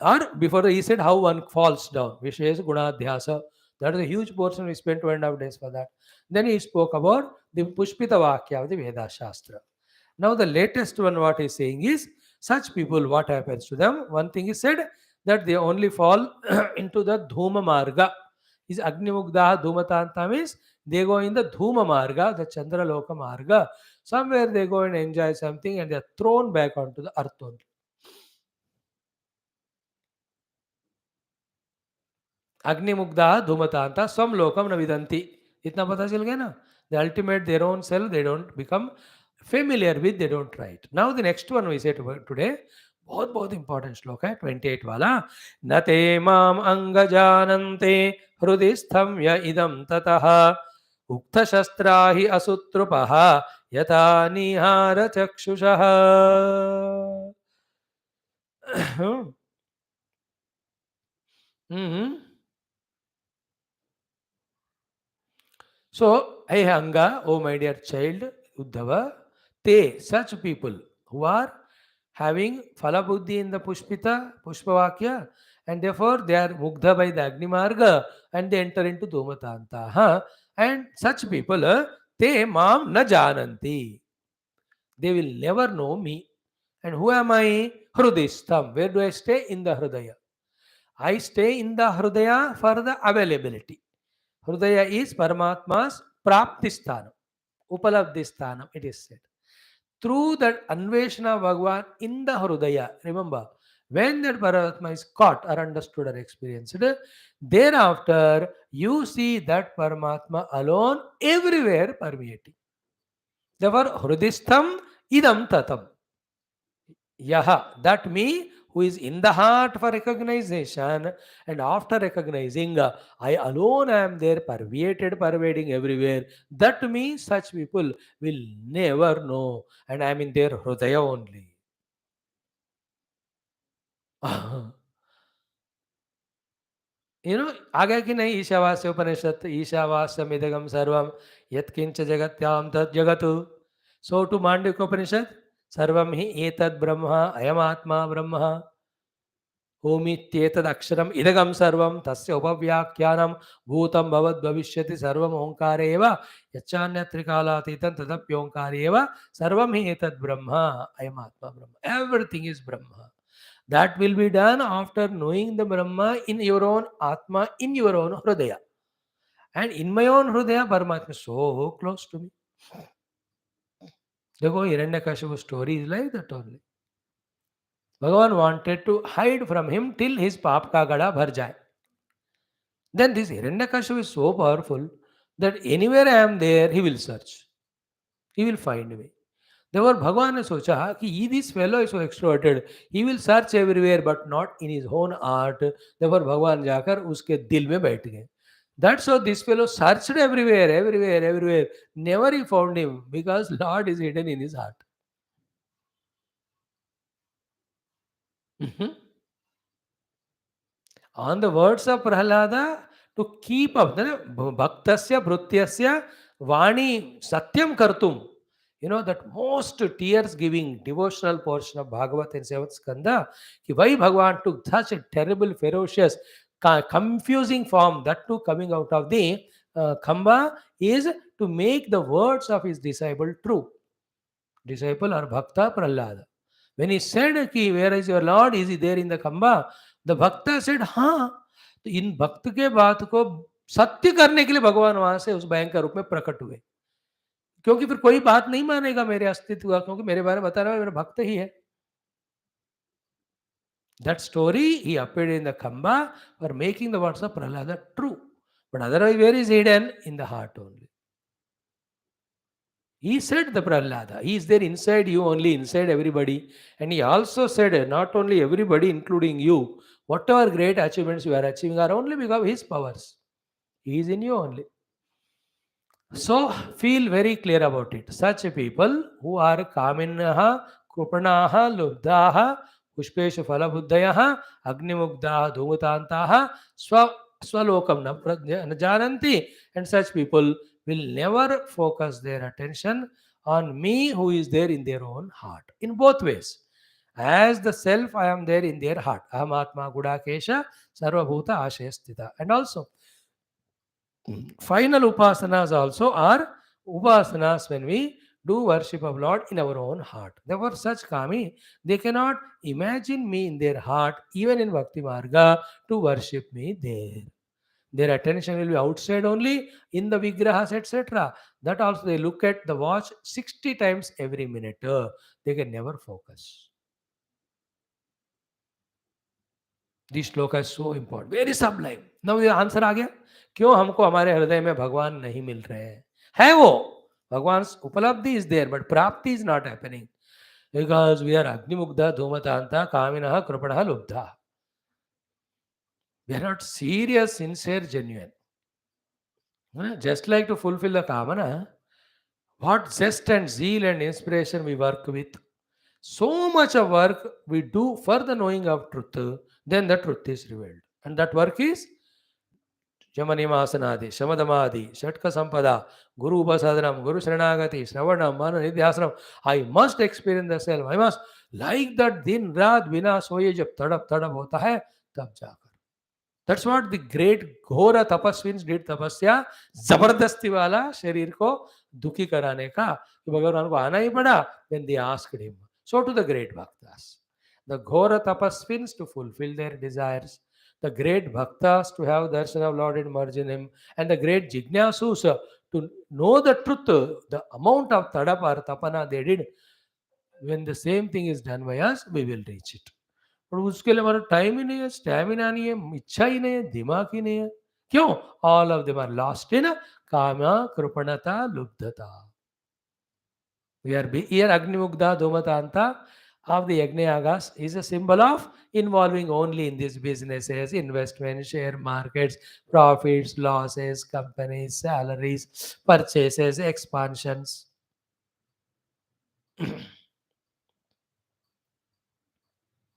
Speaker 1: Or before he said how one falls down. Vishesh Gunadhyasa. That is a huge portion. We spent 2.5 days for that. Then he spoke about the Pushpita Vakya of the Veda Shastra. Now the latest one what he is saying is, such people, what happens to them? One thing is said, that they only fall into the Dhuma Marga. Is Agni Mugdha Dhumatanta means they go in the Dhuma Marga, the Chandra Loka Marga. Somewhere they go and enjoy something and they are thrown back onto the earth only. Agni Mugdha Dhumatanta Swam Lokam Navidanti. इतना पता चल गया ना. The ultimate their own self they don't become familiar with, they don't try it. Now the next one we say today, बहुत बहुत important श्लोक है 28 वाला. न ते माम अंग जानन्ते हृदि स्थम य इदम ततः उक्त शस्त्रा हि असुत्रुपः यथा निहार चक्षुषः. So, hey Anga, oh my dear child, Uddhava, they, such people who are having phala buddhi in the pushpita, pushpavakya, and therefore they are mugdha by the Agni Marga and they enter into Dhumatanta. And such people, they mam na jananti. They will never know me. And who am I? Hrudistham. Where do I stay? In the Hrudaya. I stay in the Hrudaya for the availability. Hrudaya is Paramatma's Praptisthanam, Upalabdhisthanam, it is said. Through that Anveshana Bhagavan in the Hrudaya, remember, when that Paramatma is caught or understood or experienced, thereafter you see that Paramatma alone everywhere permeating. Therefore, Hrudistham idam tatam. Yaha, that me who is in the heart for recognition, and after recognizing, I alone am there, pervading everywhere. That me, such people will never know, and I am in their Hridaya only. आगे कि नहीं. ईशावास्य उपनिषद ईशावास्यम इदगम सर्वम यत्किंच जगत्याम तत् जगतु. So to Mandukya Upanishad, सर्वम ही एतद् ब्रह्म अयमात्मा ब्रह्म ओमित्येतदक्षरम् इदगम सर्वं तस्य उपव्याख्यानं भूतं भवद् भविष्यति सर्वम् ओंकारे एव यच्चान्यत्रिकालातीतं तदप्योंकारे एव सर्वं हि एतद् ब्रह्म अयमात्मा ब्रह्म. Everything is Brahma. That will be done after knowing the Brahma in your own Atma, in your own Hridaya. And in my own Hridaya, Paramatma is so close to me. देखो Hiranyakashipu story is like that only. Bhagavan wanted to hide from him till his paap ka gada bhar jaye. Then this Hiranyakashipu is so powerful that anywhere I am there, he will search. He will find me. Therefore, Bhagavan ने सोचा कि ये this fellow is so extroverted, he will search everywhere but not in his own heart. Therefore, भगवान जाकर उसके दिल में बैठ गए. That's how this fellow searched everywhere, everywhere, everywhere. Never he found him because Lord is hidden in his heart. Mhm. On the words of Prahlada, to keep up the bhaktasya bhrutyasya vani satyam kartum. You know that most tears giving devotional portion of Bhagavat in 7th Skanda, कि why Bhagavan took such a terrible, ferocious, confusing form, that too coming out of the Khamba, is to make the words of his disciple true. Disciple or Bhakta Prahlada. When he said, कि where is your Lord? Is he there in the Khamba? The Bhakta said, हाँ. तो इन भक्त के बात को सत्य करने के लिए भगवान वहां से उस भयंकर रूप में प्रकट हुए. क्योंकि फिर कोई बात नहीं मानेगा मेरे अस्तित्व का, क्योंकि मेरे बारे में बता रहा है मेरा भक्त ही है. That story he appeared in the Khamba for making the words of Prahlada true. But otherwise, where is hidden? In the heart only. He said the Prahlada. He is there inside you only, inside everybody. And he also said, not only everybody, including you, whatever great achievements you are achieving are only because of his powers. He is in you only. So feel very clear about it. Such people who are kaminaha, krupanaha, lubdaha, pushpeshu phalabhuddhayaha, agnimugdaha, dhumutantaha, swalokam na jananti. And such people will never focus their attention on me who is there in their own heart. In both ways. As the self, I am there in their heart. Aham atma gudakesha sarvabhuta ashayastita. And also, final upasanas also are upasanas when we do worship of Lord in our own heart. Therefore, such kami, they cannot imagine me in their heart, even in Bhakti Marga, to worship me there. Their attention will be outside only, in the vigrahas, etc. That also they look at the watch 60 times every minute. They can never focus. This shloka is so important, very sublime. Now ये answer आ गया क्यों हमको हमारे हृदय में भगवान नहीं मिल रहे हैं. है वो भगवान उपलब्धि इज देयर बट प्राप्ति is not happening because we are अग्निमुग्धा धूमतांता कामिनः कृपणः लुब्धा. We are not serious sincere genuine. Just like to fulfill the kamana, what zest and zeal and inspiration we work with, so much of work we do for the knowing of truth, then the truth is revealed. And that work is Yamanimasanadi, Shamadamadi, Shatka Sampada, Guru Upasadhanam, Guru Sharanagati, Shravanam, Mana Nidhyasanam. I must experience the self. I must like that दिन रात बिना सोए जब तड़प तड़प होता है तब जाकर. That's what the great घोर तपस्विन्स did. तपस्या जबरदस्ती वाला शरीर को दुखी कराने का, कि भगवान को आना ही पड़ा. When they asked him, so to the great bhaktas, the ghora tapasvins to fulfill their desires, the great bhaktas to have darshan of Lord and merge in him, and the great jignasus to know the truth, the amount of tadapa or tapana they did. When the same thing is done by us, we will reach it. पर उसके लिए हमारा time ही नहीं है, stamina नहीं है, इच्छा ही नहीं है, दिमाग ही नहीं है. क्यों? All of them are lost in कामा कृपणता लुब्धता. We are here Agnimugdha Dhomatanta of the Yagnayagas is a symbol of involving only in these businesses, investment, share markets, profits, losses, companies, salaries, purchases, expansions.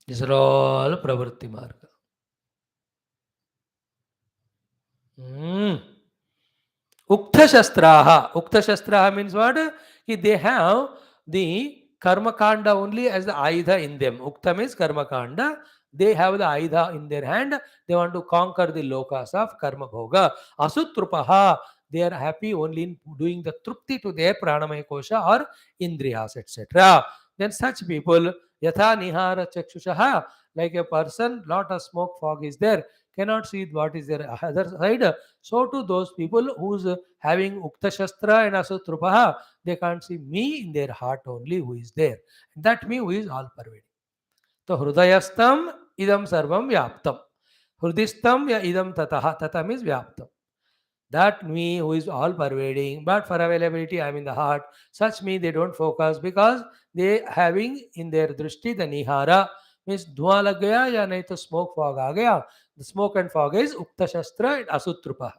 Speaker 1: These are all pravritti marga. Ukta Shastraha. Ukta Shastraha means what? They have the Karma Kanda only as the Aidha in them. Ukta means Karma Kanda. They have the Aidha in their hand. They want to conquer the lokas of Karma Bhoga. Asutrupaha. They are happy only in doing the trupti to their Pranamaya Kosha or Indriyas, etc. Then such people, Yatha Nihara Chakshushaha, like a person, lot of smoke fog is there, cannot see what is their other side. So to those people who's having Ukta Shastra and Asutrupaha, they can't see me in their heart only who is there. That me who is all pervading. So Hrudayastam idam sarvam vyaptam. Hrudistam ya idam tataha. Tata means vyaptam. That me who is all pervading, but for availability I am in the heart. Such me they don't focus because they having in their drishti the nihara, means धुआं लग गया या नहीं तो smoke fog आ गया. The smoke and fog is ukta shastra and asutrupa.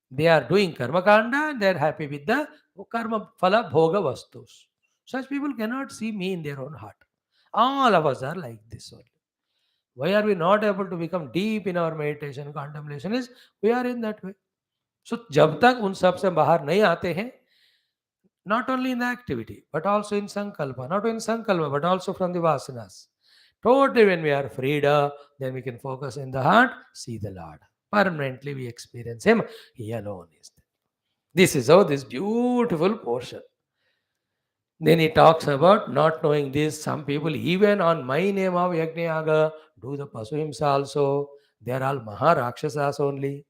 Speaker 1: They are doing karma kanda and they are happy with the karma phala bhoga vastus. Such people cannot see me in their own heart. All of us are like this only. Why are we not able to become deep in our meditation contemplation is we are in that way. So जब तक उन सब से बाहर नहीं आते हैं, not only in the activity but also in sankalpa, not in sankalpa but also from the vasanas. Totally when we are freed up, then we can focus in the heart, see the Lord. Permanently we experience Him. He alone is there. This is how this beautiful portion. Then he talks about not knowing this. Some people, even on my name of Yajnayaga, do the Pasuvimsa also. They are all Maharakshasas only.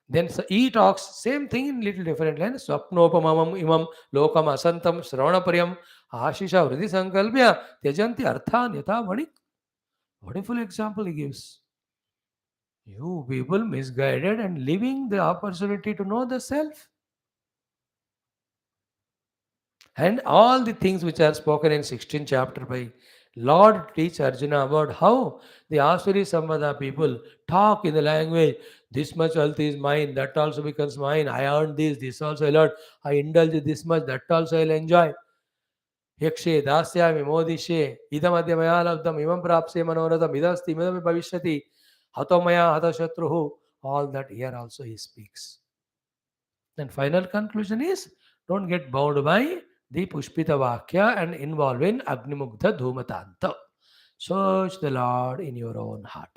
Speaker 1: Then he talks same thing in little different line. Swapnopamam imam lokam asantam shravanaparyam ashisha vriddhi sankalpya tyajanti arthan yatha vanik. Wonderful example he gives. You people misguided and leaving the opportunity to know the self. And all the things which are spoken in 16th chapter by Lord teach Arjuna about how the Asuri Sambhada people talk in the language, this much wealth is mine, that also becomes mine, I earned this also I learned, I indulge this much, that also I'll enjoy. Yakshe, Dasyami, Modishe, Idamadya Maya Labdam, Imam Prapse Manoradam, Idasti, Midami Bhavishyati, Hatomaya, Hatashatruhu, all that here also he speaks. Then final conclusion is don't get bound by the Pushpita Vakya and involve in Agnimugdha Dhumatanta. Search the Lord in your own heart.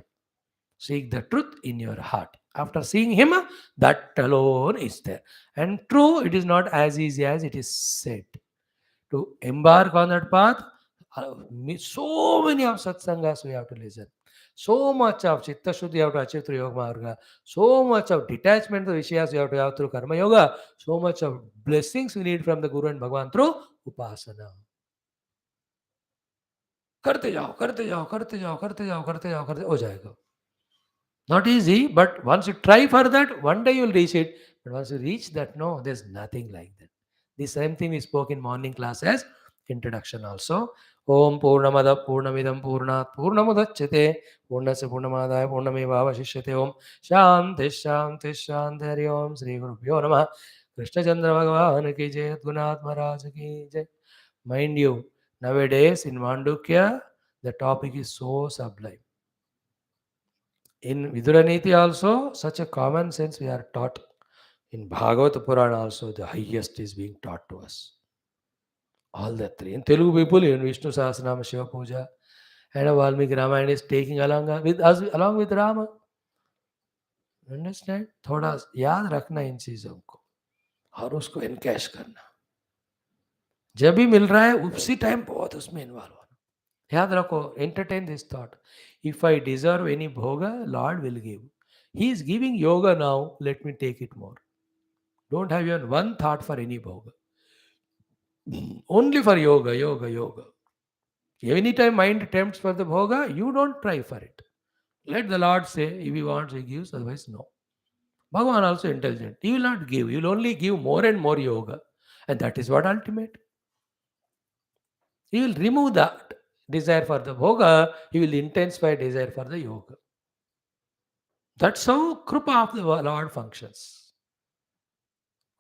Speaker 1: Seek the truth in your heart. After seeing Him, that alone is there. And true, it is not as easy as it is said. To embark on that path, so many of satsangas we have to listen. So much of chitta shuddhi you have to achieve through yoga marga. So much of detachment to vishayas you have to have through karma yoga. So much of blessings we need from the Guru and Bhagavan through upasana. करते जाओ करते जाओ करते जाओ करते जाओ करते जाओ करते हो जाएगा. Not easy, but once you try for that, one day you will reach it. But once you reach that, no, there's nothing like that. The same thing we spoke in morning class as introduction also. Om Purnamada Purnamidam Purnat Purnamudachyate Purnasya Purnamadaya Purnameva Vashishyate Om Shanti Shanti Shanti Hari Om Sri Gurubhyo Namah Krishna Chandra Bhagavan ki Jai Gunat Maharaj ki Jai. Mind you, nowadays in Mandukya, the topic is so sublime. In Viduraniti also, such a common sense we are taught. In Bhagavata Purana also, the highest is being taught to us. All the three. In Telugu people, in Vishnu Sahasranama Shiva Puja, and Valmiki Ramayana is taking along with us, along with Rama. Understand? थोड़ा याद रखना इन चीजों को और उसको encash करना. जब भी मिल रहा है उसी टाइम बहुत उसमें इन्वॉल्व होना. याद रखो, entertain this thought. If I deserve any bhoga, Lord will give. He is giving yoga now, let me take it more. Don't have even one thought for any bhoga. Only for yoga, yoga, yoga. Anytime mind tempts for the bhoga, you don't try for it. Let the Lord say, if He wants, He gives, otherwise, no. Bhagavan also intelligent. He will not give. He will only give more and more yoga. And that is what ultimate. He will remove that desire for the bhoga. He will intensify desire for the yoga. That's how Krupa of the Lord functions.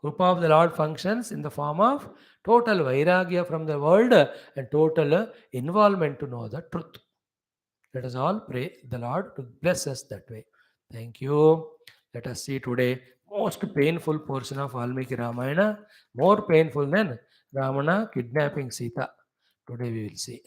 Speaker 1: Krupa of the Lord functions in the form of total vairagya from the world and total involvement to know the truth. Let us all pray the Lord to bless us that way. Thank you. Let us see today most painful portion of Valmiki Ramayana, more painful than Ravana kidnapping Sita. Today we will see.